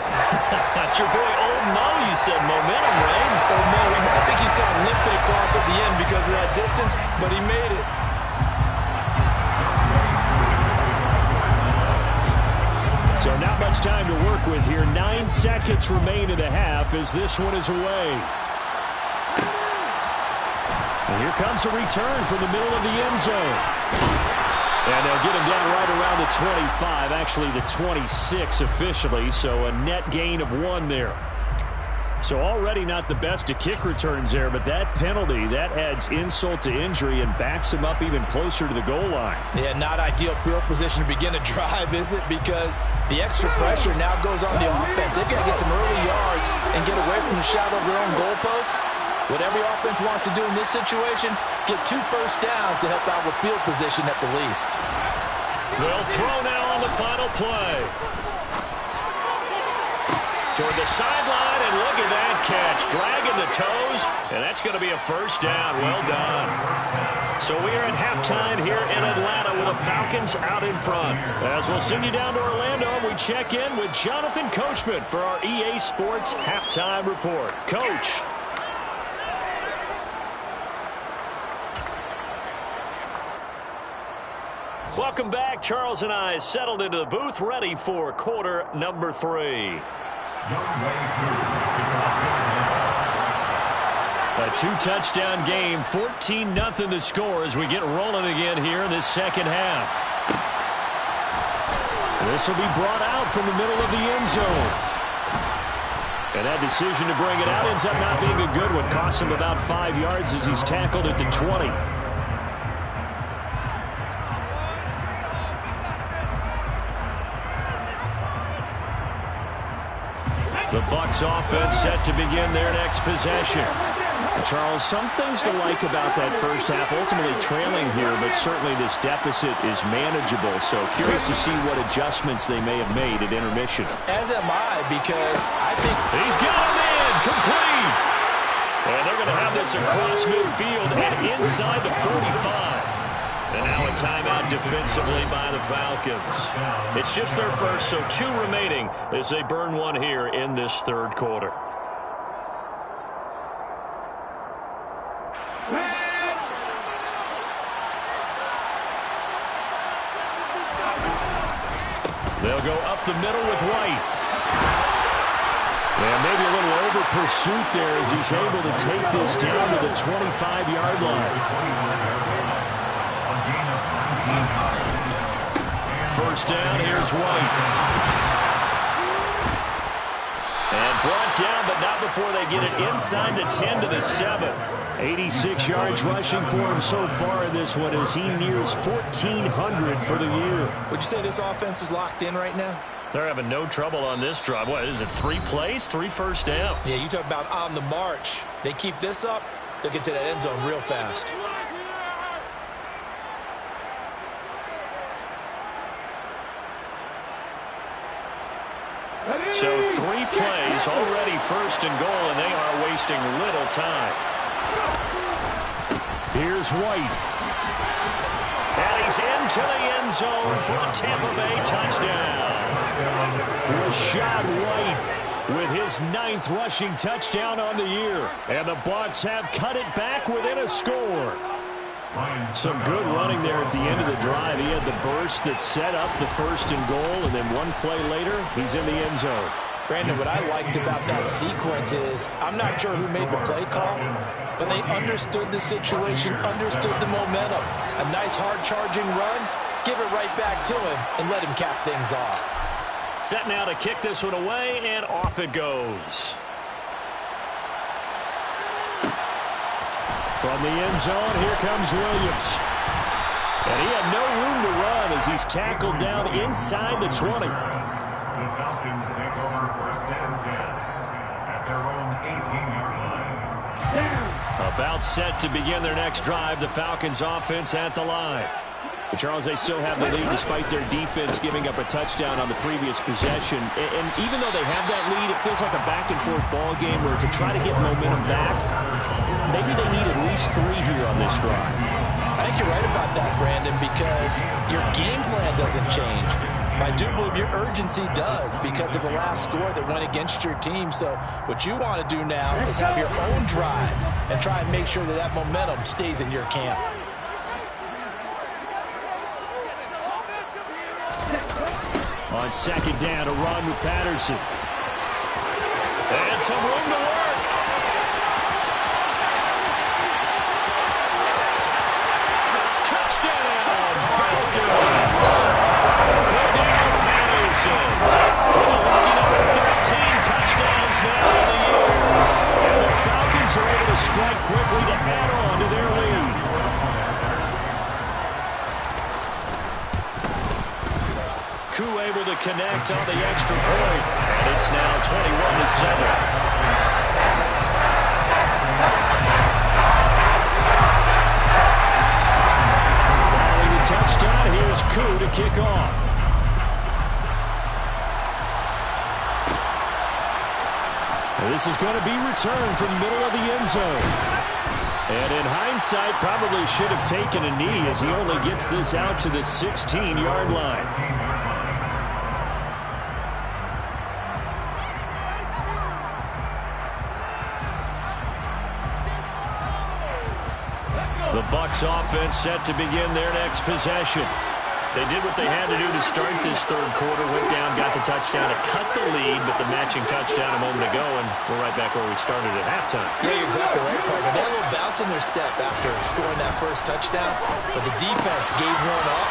That's your boy Old Mo, you said momentum, right? Old Mo, I think he's kind of limping across at the end because of that distance, but he made it. So not much time to work with here. 9 seconds remain in the half as this one is away. And here comes a return from the middle of the end zone. And they'll get him down right around the 25, actually the 26 officially, so a net gain of 1 there. So already not the best of kick returns there, but that penalty, that adds insult to injury and backs him up even closer to the goal line. Yeah, not ideal field position to begin a drive, is it? Because the extra pressure now goes on the offense. They've got to get some early yards and get away from the shadow of their own goalposts. What every offense wants to do in this situation, get 2 first downs to help out with field position at the least. They'll throw now on the final play. Toward the sideline, and look at that catch. Dragging the toes, and that's going to be a first down. Well done. So we are at halftime here in Atlanta with the Falcons out in front. As we'll send you down to Orlando, we check in with Jonathan Coachman for our EA Sports Halftime Report. Coach. Welcome back. Charles and I settled into the booth, ready for quarter number 3. A 2-touchdown game, 14-0 the score as we get rolling again here in this second half. This will be brought out from the middle of the end zone. And that decision to bring it out ends up not being a good one. Costs him about 5 yards as he's tackled at the 20. The Bucs offense set to begin their next possession. Charles, some things to like about that first half. Ultimately trailing here, but certainly this deficit is manageable. So curious to see what adjustments they may have made at intermission. As am I, because I think he's got him in, complete. And they're going to have this across midfield and inside the 45. And now a timeout defensively by the Falcons. It's just their first, so 2 remaining as they burn one here in this third quarter. They'll go up the middle with White. And maybe a little over pursuit there as he's able to take this down to the 25-yard line. First down, here's White. And brought down, but not before they get it inside the 10 to the 7. 86 yards rushing for him so far in this one as he nears 1,400 for the year. Would you say this offense is locked in right now? They're having no trouble on this drive. What is it, 3 plays, 3 first downs? Yeah, you talk about on the march. They keep this up, they'll get to that end zone real fast. So 3 plays, already first and goal, and they are wasting little time. Here's White. And he's into the end zone for a Tampa Bay touchdown. Rashad White with his 9th rushing touchdown on the year. And the Bucs have cut it back within a score. Some good running there at the end of the drive. He had the burst that set up the first and goal, and then 1 play later, he's in the end zone. Brandon, what I liked about that sequence is, I'm not sure who made the play call, but they understood the situation, understood the momentum. A nice hard-charging run, give it right back to him, and let him cap things off. Set now to kick this one away, and off it goes. From the end zone, here comes Williams. And he had no room to run as he's tackled down inside the 20. The Falcons take over first and 10 at their own 18-yard line. About set to begin their next drive, the Falcons offense at the line. But Charles, they still have the lead despite their defense giving up a touchdown on the previous possession. And even though they have that lead, it feels like a back-and-forth ball game where to try to get momentum back, maybe they need at least 3 here on this drive. I think you're right about that, Brandon, because your game plan doesn't change. I do believe your urgency does because of the last score that went against your team. So what you want to do now is have your own drive and try and make sure that that momentum stays in your camp. On second down, a run with Patterson. And some room to work. Touchdown, Falcons. Cordell Patterson. Looking at 13 touchdowns now in the year. And the Falcons are able to strike quickly to add on to their lead. Koo able to connect on the extra point, and it's now 21-7. And here's Koo to kick off. And this is going to be returned from the middle of the end zone. And in hindsight, probably should have taken a knee as he only gets this out to the 16-yard line. The Bucs offense set to begin their next possession. They did what they had to do to start this third quarter. Went down, got the touchdown to cut the lead, but the matching touchdown a moment ago, and we're right back where we started at halftime. Yeah, you're exactly right, partner. They had a little bounce in their step after scoring that first touchdown, but the defense gave one up,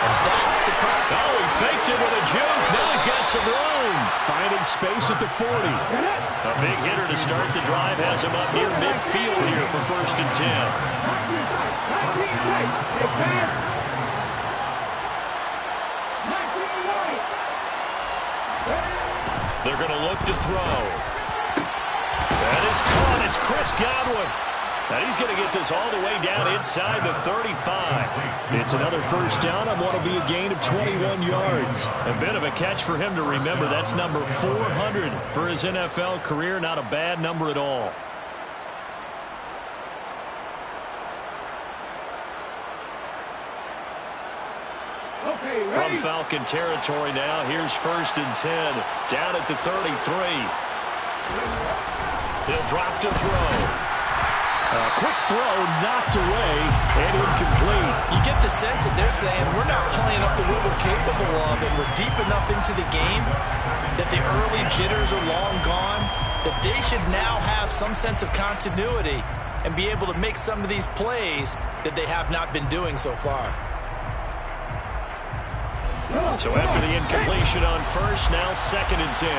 and that's the problem. Oh, he faked it with a juke. Now he's got some room. Finding space at the 40. A big hitter to start the drive has him up near midfield here for 1st and 10. They're going to look to throw. That is caught. It's Chris Godwin. And he's going to get this all the way down inside the 35. It's another first down on what will be a gain of 21 yards. A bit of a catch for him to remember. That's number 400 for his NFL career. Not a bad number at all. From Falcon territory now, here's 1st and 10. Down at the 33. He'll drop to throw. A quick throw knocked away and incomplete. You get the sense that they're saying we're not playing up to what we're capable of, and we're deep enough into the game that the early jitters are long gone, that they should now have some sense of continuity and be able to make some of these plays that they have not been doing so far. So after the incompletion on first, now 2nd and 10.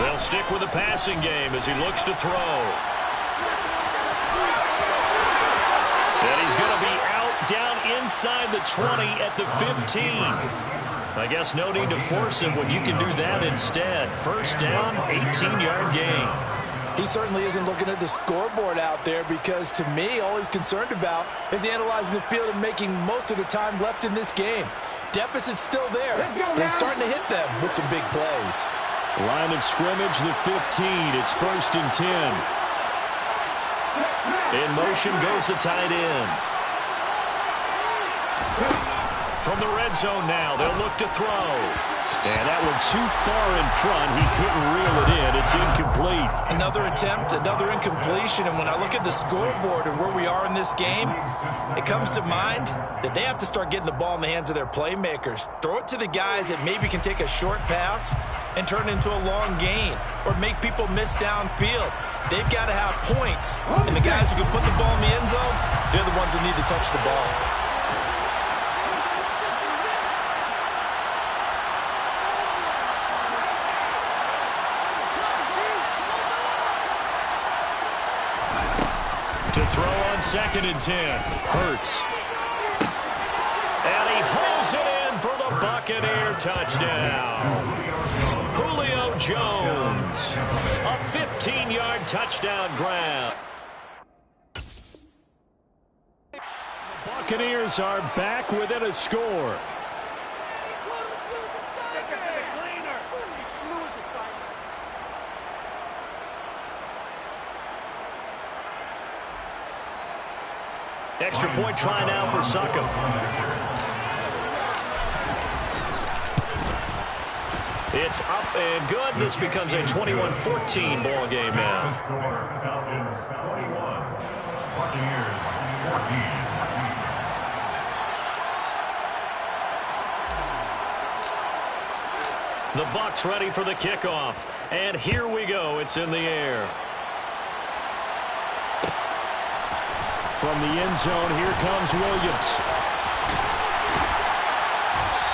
They'll stick with the passing game as he looks to throw. And he's going to be out down inside the 20 at the 15. I guess no need to force it when you can do that instead. First down, 18-yard gain. He certainly isn't looking at the scoreboard out there because, to me, all he's concerned about is analyzing the field and making most of the time left in this game. Deficit's still there, but he's starting to hit them with some big plays. Line of scrimmage, the 15. It's 1st and 10. In motion goes the tight end. From the red zone now, they'll look to throw. And that one too far in front. He couldn't reel it in. It's incomplete. Another attempt, another incompletion. And when I look at the scoreboard and where we are in this game, it comes to mind that they have to start getting the ball in the hands of their playmakers. Throw it to the guys that maybe can take a short pass and turn it into a long gain or make people miss downfield. They've got to have points. And the guys who can put the ball in the end zone, they're the ones that need to touch the ball. To throw on 2nd and 10. Hurts. And he holds it in for the Buccaneer touchdown. Julio Jones. A 15-yard touchdown grab. The Buccaneers are back within a score. Extra point try now for Suckham. It's up and good. This becomes a 21-14 ball game now. Falcons 21, Buccaneers 14. The Bucs ready for the kickoff. And here we go. It's in the air. From the end zone, here comes Williams.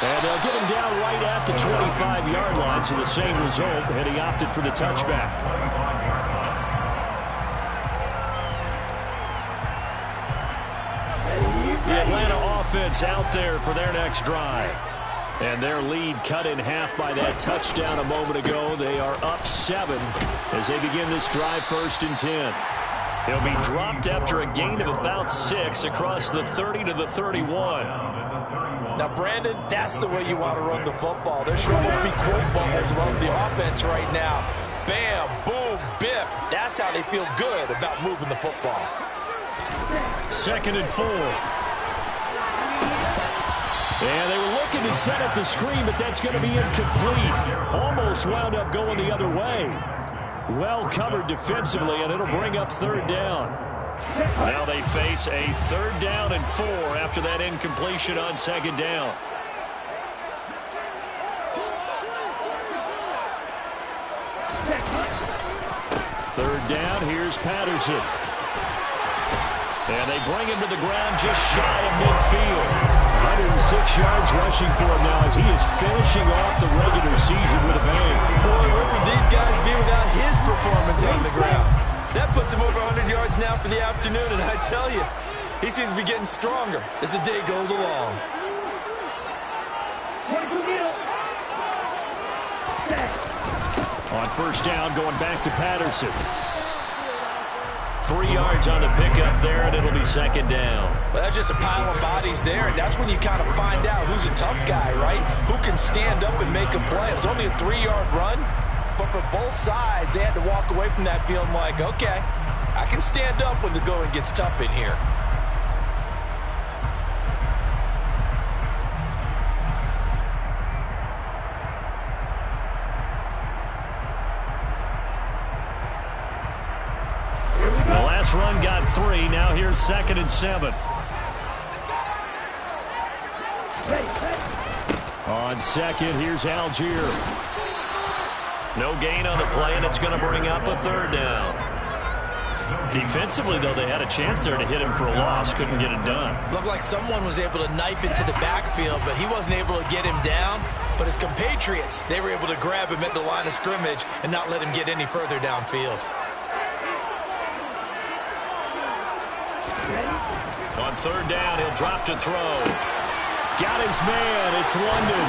And they'll get him down right at the 25-yard line, so the same result, and he opted for the touchback. The Atlanta offense out there for their next drive. And their lead cut in half by that touchdown a moment ago. They are up 7 as they begin this drive 1st and 10. He'll be dropped after a gain of about 6 across the 30 to the 31. Now, Brandon, that's the way you want to run the football. There should almost be quote bubbles above the offense right now. Bam, boom, biff. That's how they feel good about moving the football. 2nd and 4. And they were looking to set up the screen, but that's going to be incomplete. Almost wound up going the other way. Well covered defensively, and it'll bring up 3rd down. Now they face a 3rd down and 4 after that incompletion on 2nd down. Third down, here's Patterson. And they bring him to the ground just shy of midfield. 106 yards rushing for him now as he is finishing off the regular season with a bang. Boy, where would these guys be without his performance on the ground? That puts him over 100 yards now for the afternoon, and I tell you, he seems to be getting stronger as the day goes along. On 1st down, going back to Patterson. 3 yards on the pickup there, and it'll be 2nd down. Well, that's just a pile of bodies there, and that's when you kind of find out who's a tough guy, right? Who can stand up and make a play. It was only a 3-yard run, but for both sides, they had to walk away from that feeling like, okay, I can stand up when the going gets tough in here. The last run got 3. Now here's 2nd and 7. On 2nd, here's Algier. No gain on the play, and it's going to bring up a 3rd down. Defensively, though, they had a chance there to hit him for a loss. Couldn't get it done. Looked like someone was able to knife into the backfield, but he wasn't able to get him down. But his compatriots, they were able to grab him at the line of scrimmage and not let him get any further downfield. On 3rd down, he'll drop to throw. Got his man. It's London.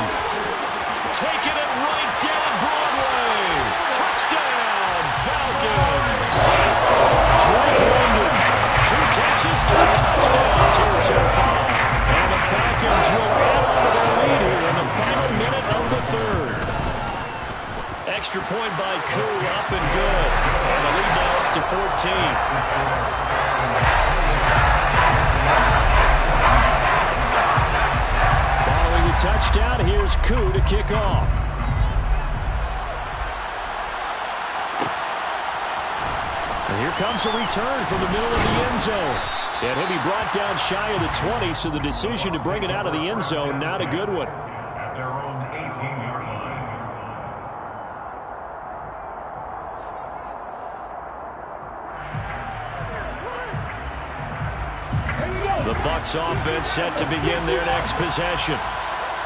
Taking it right down Broadway. Touchdown, Falcons. Drake London. 2 catches, 2 touchdowns here so far. And the Falcons will add on to their lead here in the final minute of the 3rd. Extra point by Koo, up and good. And the lead now up to 14. Touchdown, here's Koo to kick off. And here comes a return from the middle of the end zone. And he'll be brought down shy of the 20, so the decision to bring it out of the end zone, not a good one. At their own 18-yard line. The Bucs offense set to begin their next possession.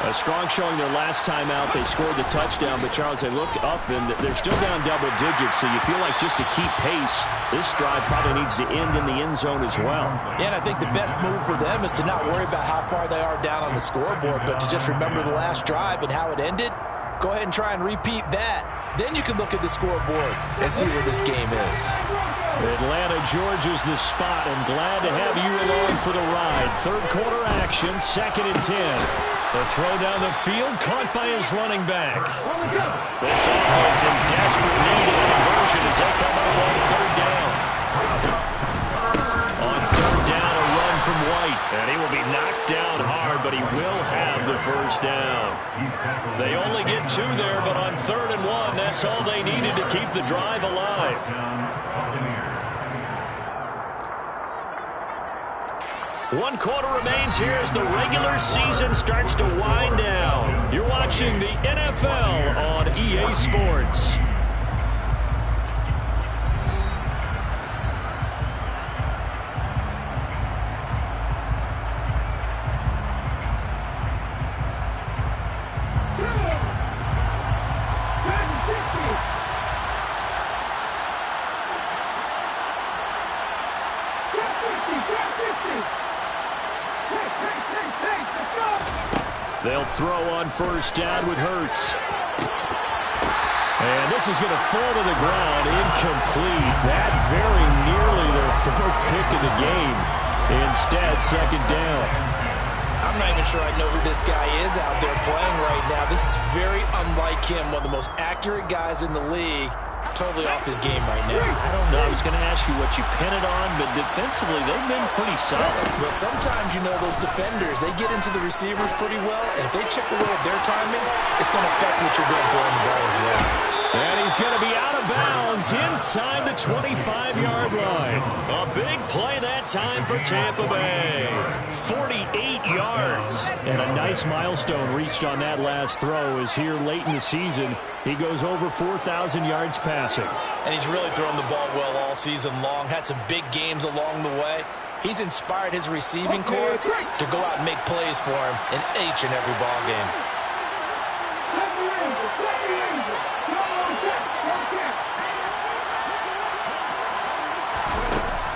A strong showing their last time out. They scored the touchdown, but, Charles, they looked up, and they're still down double digits, so you feel like just to keep pace, this drive probably needs to end in the end zone as well. Yeah, and I think the best move for them is to not worry about how far they are down on the scoreboard, but to just remember the last drive and how it ended. Go ahead and try and repeat that. Then you can look at the scoreboard and see where this game is. Atlanta, Georgia's the spot. I'm glad to have you along for the ride. 3rd quarter action, 2nd and 10. The throw down the field, caught by his running back. This offense in desperate need of a conversion as they come up on 3rd down. On 3rd down, a run from White. And he will be knocked down hard, but he will have the 1st down. They only get 2 there, but on 3rd and 1, that's all they needed to keep the drive alive. 1 quarter remains here as the regular season starts to wind down. You're watching the NFL on EA Sports. They'll They'll throw on first down with Hurts. And this is going to fall to the ground, incomplete. That very nearly their fourth pick of the game. Instead, second down. I'm not even sure I know who this guy is out there playing right now. This is very unlike him, one of the most accurate guys in the league. Totally off his game right now. I don't know. I was going to ask you what you pin it on, but defensively, they've been pretty solid. Well, sometimes, those defenders, they get into the receivers pretty well, and if they chip away at their timing, it's going to affect what you're doing throwing the ball as well. And he's going to be out of bounds inside the 25-yard line. A big play that time for Tampa Bay. 48 yards. And a nice milestone reached on that last throw as here late in the season, he goes over 4,000 yards passing. And he's really thrown the ball well all season long. Had some big games along the way. He's inspired his receiving corps to go out and make plays for him in each and every ball game.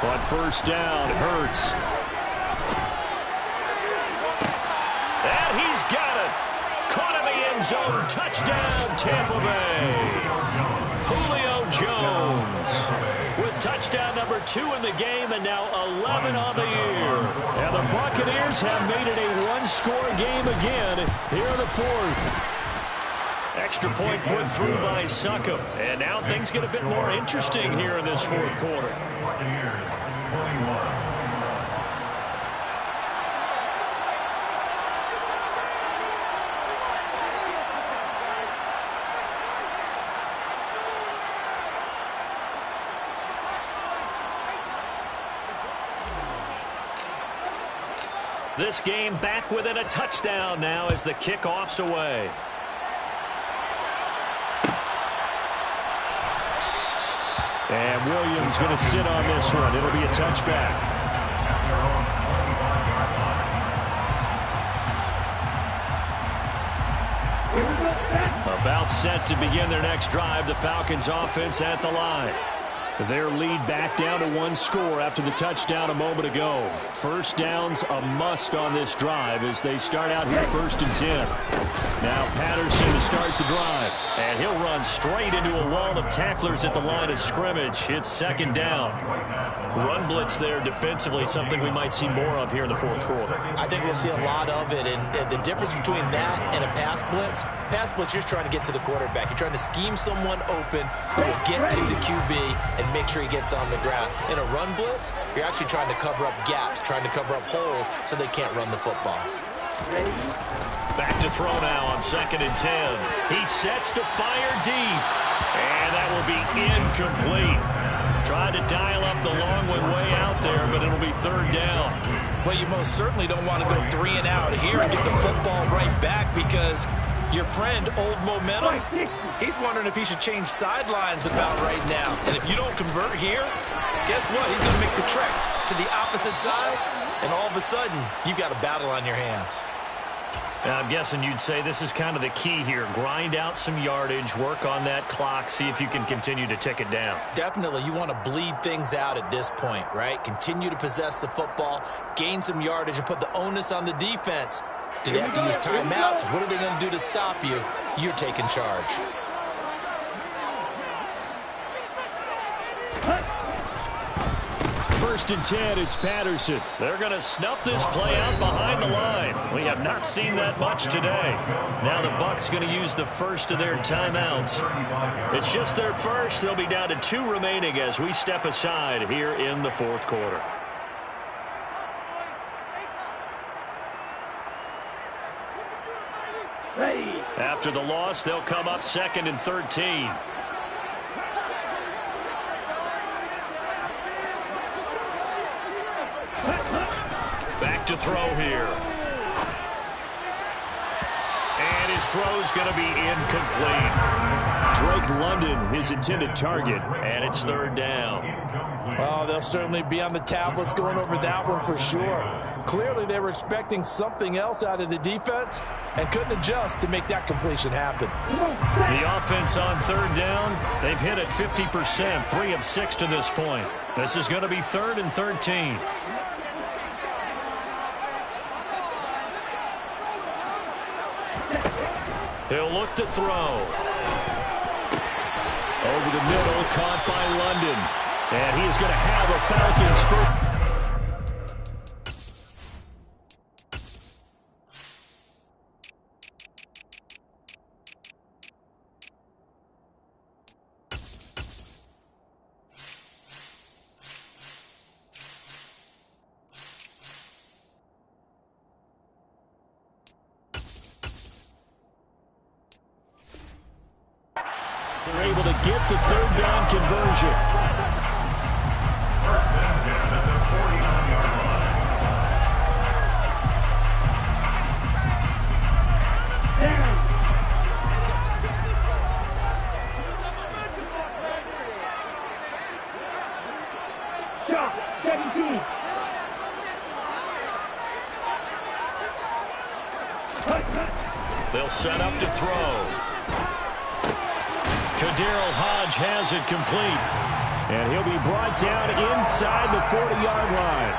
On first down, Hurts. And he's got it. Caught in the end zone. Touchdown, Tampa Bay. Julio Jones with touchdown number 2 in the game and now 11 on the year. And the Buccaneers have made it a one-score game again here in the fourth. Extra point put through by Succop. And now things get a bit more interesting here in this fourth quarter. Buccaneers, 21. This game back within a touchdown now as the kickoff's away. And Williams going to sit on this one. It'll be a touchback. About set to begin their next drive. The Falcons offense at the line. Their lead back down to 1 score after the touchdown a moment ago. First down's a must on this drive as they start out here 1st and 10. Now Patterson to start the drive. And he'll run straight into a wall of tacklers at the line of scrimmage. It's second down. Run blitz there defensively, something we might see more of here in the fourth quarter. I think we'll see a lot of it. And the difference between that and a pass blitz, you're just trying to get to the quarterback. You're trying to scheme someone open who will get to the QB and make sure he gets on the ground. In a run blitz, you're actually trying to cover up gaps, trying to cover up holes so they can't run the football. Back to throw now on 2nd and 10. He sets to fire deep. And that will be incomplete. Tried to dial up the long one way out there, but it'll be 3rd down. Well, you most certainly don't want to go 3 and out here and get the football right back because your friend, Old Momentum, he's wondering if he should change sidelines about right now. And if you don't convert here, guess what? He's going to make the trek to the opposite side, and all of a sudden, you've got a battle on your hands. Now, I'm guessing you'd say this is kind of the key here. Grind out some yardage, work on that clock, see if you can continue to tick it down. Definitely. You want to bleed things out at this point, right? Continue to possess the football, gain some yardage, and put the onus on the defense. Do they have to use timeouts? What are they going to do to stop you? You're taking charge. First and 10, it's Patterson. They're going to snuff this play out behind the line. We have not seen that much today. Now the Bucs going to use the first of their timeouts. It's just their first. They'll be down to 2 remaining as we step aside here in the fourth quarter. After the loss, they'll come up 2nd and 13. Back to throw here. And his throw's going to be incomplete. Drake London, his intended target, and it's 3rd down. Oh, they'll certainly be on the tablets going over that one for sure. Clearly, they were expecting something else out of the defense and couldn't adjust to make that completion happen. The offense on 3rd down, they've hit it 50%, 3 of 6 to this point. This is going to be 3rd and 13. look to throw. Over the middle, caught by London. And he is going to have a Falcons first. They're able to get the third down conversion. First and 10 at the 49-yard line. Shot, 17. They'll set up to throw. Daryl Hodge has it complete. And he'll be brought down inside the 40-yard line.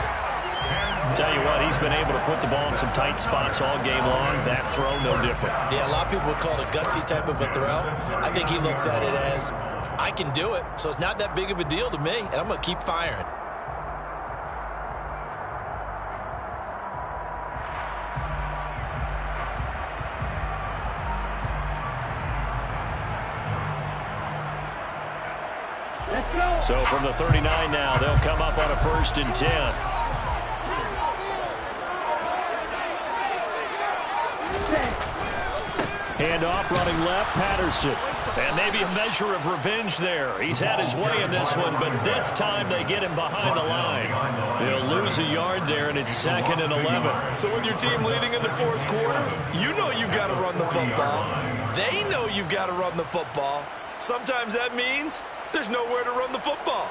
Tell you what, he's been able to put the ball in some tight spots all game long. That throw, no different. Yeah, a lot of people would call it a gutsy type of a throw. I think he looks at it as, I can do it, so it's not that big of a deal to me, and I'm going to keep firing. So from the 39 now, they'll come up on a 1st and 10. Handoff running left, Patterson. And maybe a measure of revenge there. He's had his way in this one, but this time they get him behind the line. They'll lose a yard there, and it's 2nd and 11. So with your team leading in the 4th quarter, you know you've got to run the football. They know you've got to run the football. Sometimes that means there's nowhere to run the football.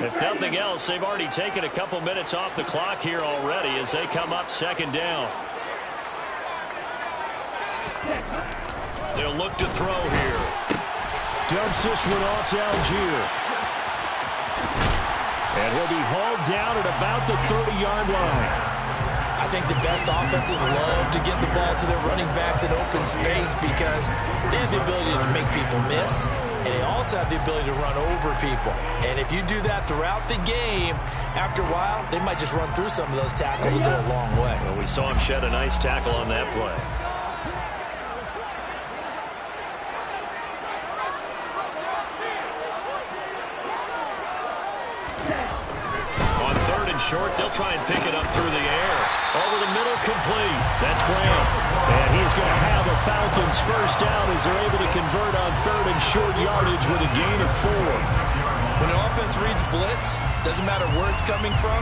If nothing else, they've already taken a couple minutes off the clock here already as they come up 2nd down. They'll look to throw here. Dumps this one off to Algier. And he'll be hauled down at about the 30-yard line. I think the best offenses love to get the ball to their running backs in open space because they have the ability to make people miss, and they also have the ability to run over people. And if you do that throughout the game, after a while, they might just run through some of those tackles and go a long way. Well, we saw him shed a nice tackle on that play. Short, they'll try and pick it up through the air. Over the middle, complete. That's Graham. And he's going to have a Falcons first down as they're able to convert on 3rd and short yardage with a gain of 4. When an offense reads blitz, doesn't matter where it's coming from,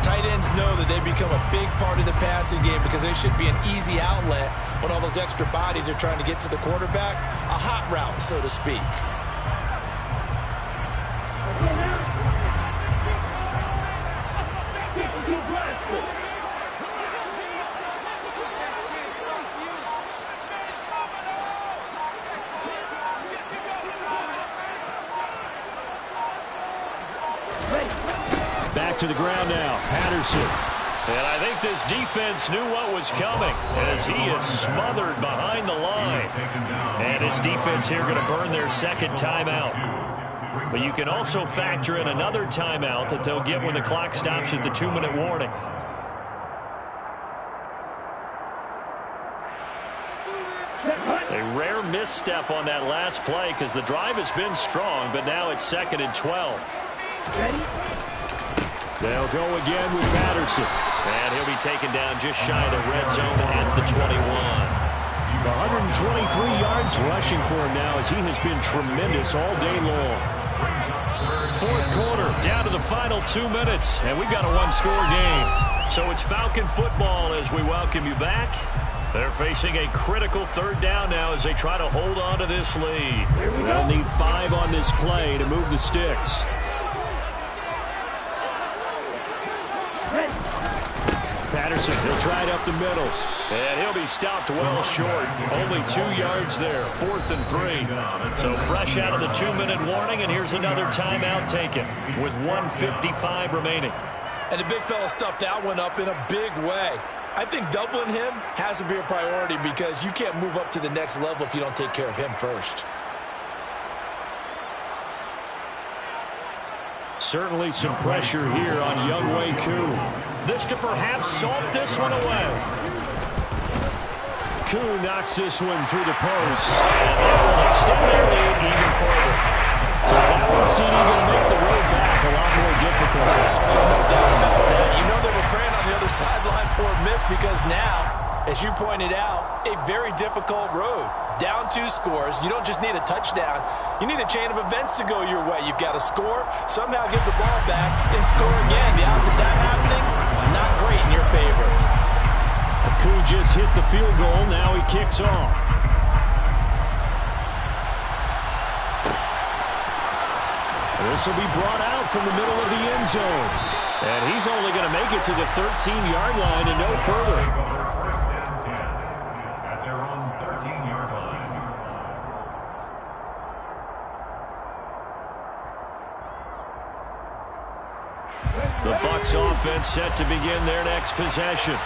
tight ends know that they become a big part of the passing game because they should be an easy outlet when all those extra bodies are trying to get to the quarterback. A hot route, so to speak. Back to the ground now, Patterson. And I think this defense knew what was coming as he is smothered behind the line. And this defense here going to burn their 2nd timeout. But you can also factor in another timeout that they'll get when the clock stops at the 2-minute warning. A rare misstep on that last play because the drive has been strong, but now it's 2nd and 12. They'll go again with Patterson. And he'll be taken down just shy of the red zone at the 21. 123 yards rushing for him now as he has been tremendous all day long. 4th quarter, down to the final 2 minutes, and we've got a one-score game. So it's Falcon football as we welcome you back. They're facing a critical 3rd down now as they try to hold on to this lead. They'll need 5 on this play to move the sticks. Patterson, he'll try it up the middle. And he'll be stopped well short. Only 2 yards there, 4th and 3. So fresh out of the 2-minute warning, and here's another timeout taken with 1:55 remaining. And the big fella stuffed that one up in a big way. I think doubling him has to be a priority because you can't move up to the next level if you don't take care of him first. Certainly some pressure here on Younghoe Koo. This to perhaps salt this one away. Koo knocks this one through the post. And that will extend their lead even further. So that one seeding going to make the road back a lot more difficult. There's no doubt about that. You know they were praying on the other sideline for a miss because now, as you pointed out, a very difficult road. Down 2 scores. You don't just need a touchdown. You need a chain of events to go your way. You've got to score, somehow give the ball back, and score again. The odds of that happening, not great in your favor. Koo just hit the field goal. Now he kicks off. This will be brought out from the middle of the end zone. And he's only going to make it to the 13-yard line and no further. First and 10 at their own 13-yard line. The Bucs offense set to begin their next possession.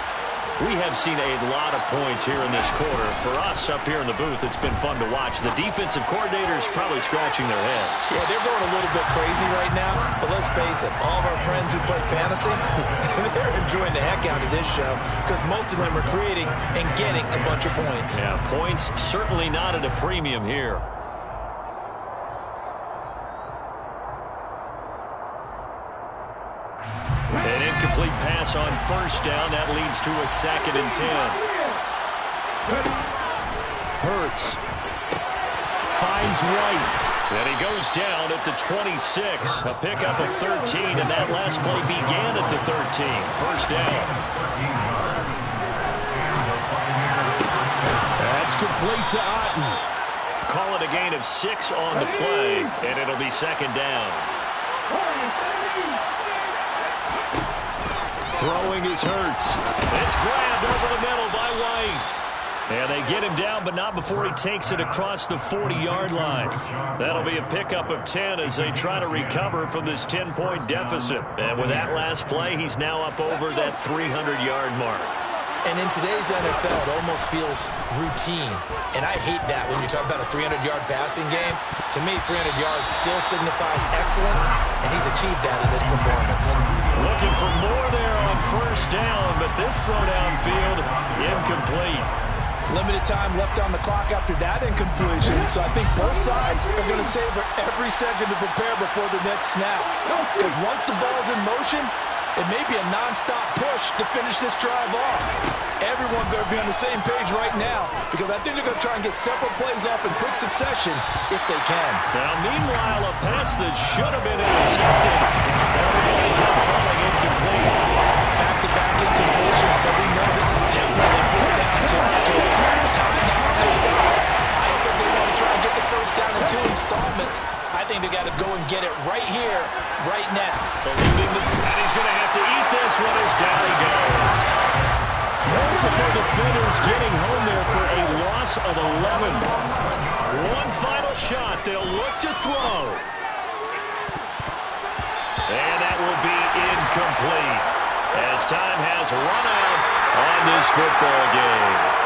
We have seen a lot of points here in this quarter. For us up here in the booth, it's been fun to watch. The defensive coordinators probably scratching their heads. Yeah, they're going a little bit crazy right now. But let's face it, all of our friends who play fantasy, they're enjoying the heck out of this show because most of them are creating and getting a bunch of points. Yeah, points certainly not at a premium here. An incomplete pass on first down. That leads to a 2nd and 10. Hurts finds White. And he goes down at the 26. A pickup of 13, and that last play began at the 13. First down. That's complete to Otten. Call it a gain of 6 on the play, and it'll be 2nd down. Throwing is Hurts. It's grabbed over the middle by White. And they get him down, but not before he takes it across the 40-yard line. That'll be a pickup of 10 as they try to recover from this 10-point deficit. And with that last play, he's now up over that 300-yard mark. And in today's NFL, it almost feels routine. And I hate that when you talk about a 300-yard passing game. To me, 300 yards still signifies excellence, and he's achieved that in this performance. Looking for more there on first down, but this throw downfield, incomplete. Limited time left on the clock after that incompletion, so I think both sides are going to savor every second to prepare before the next snap. Because once the ball's in motion, it may be a non-stop push to finish this drive off. Everyone better be on the same page right now because I think they're going to try and get several plays off in quick succession if they can. Now, meanwhile, a pass that should have been intercepted. That ends up falling incomplete. Back-to-back incompletions, but we know this is definitely 4th down territory. Time now on their side. I don't think they want to try and get the first down in 2 installments. I think they got to go and get it right here, right now. And he's going to have to eat this one as down he goes. Multiple defenders getting home there for a loss of 11. One final shot. They'll look to throw. And that will be incomplete as time has run out on this football game.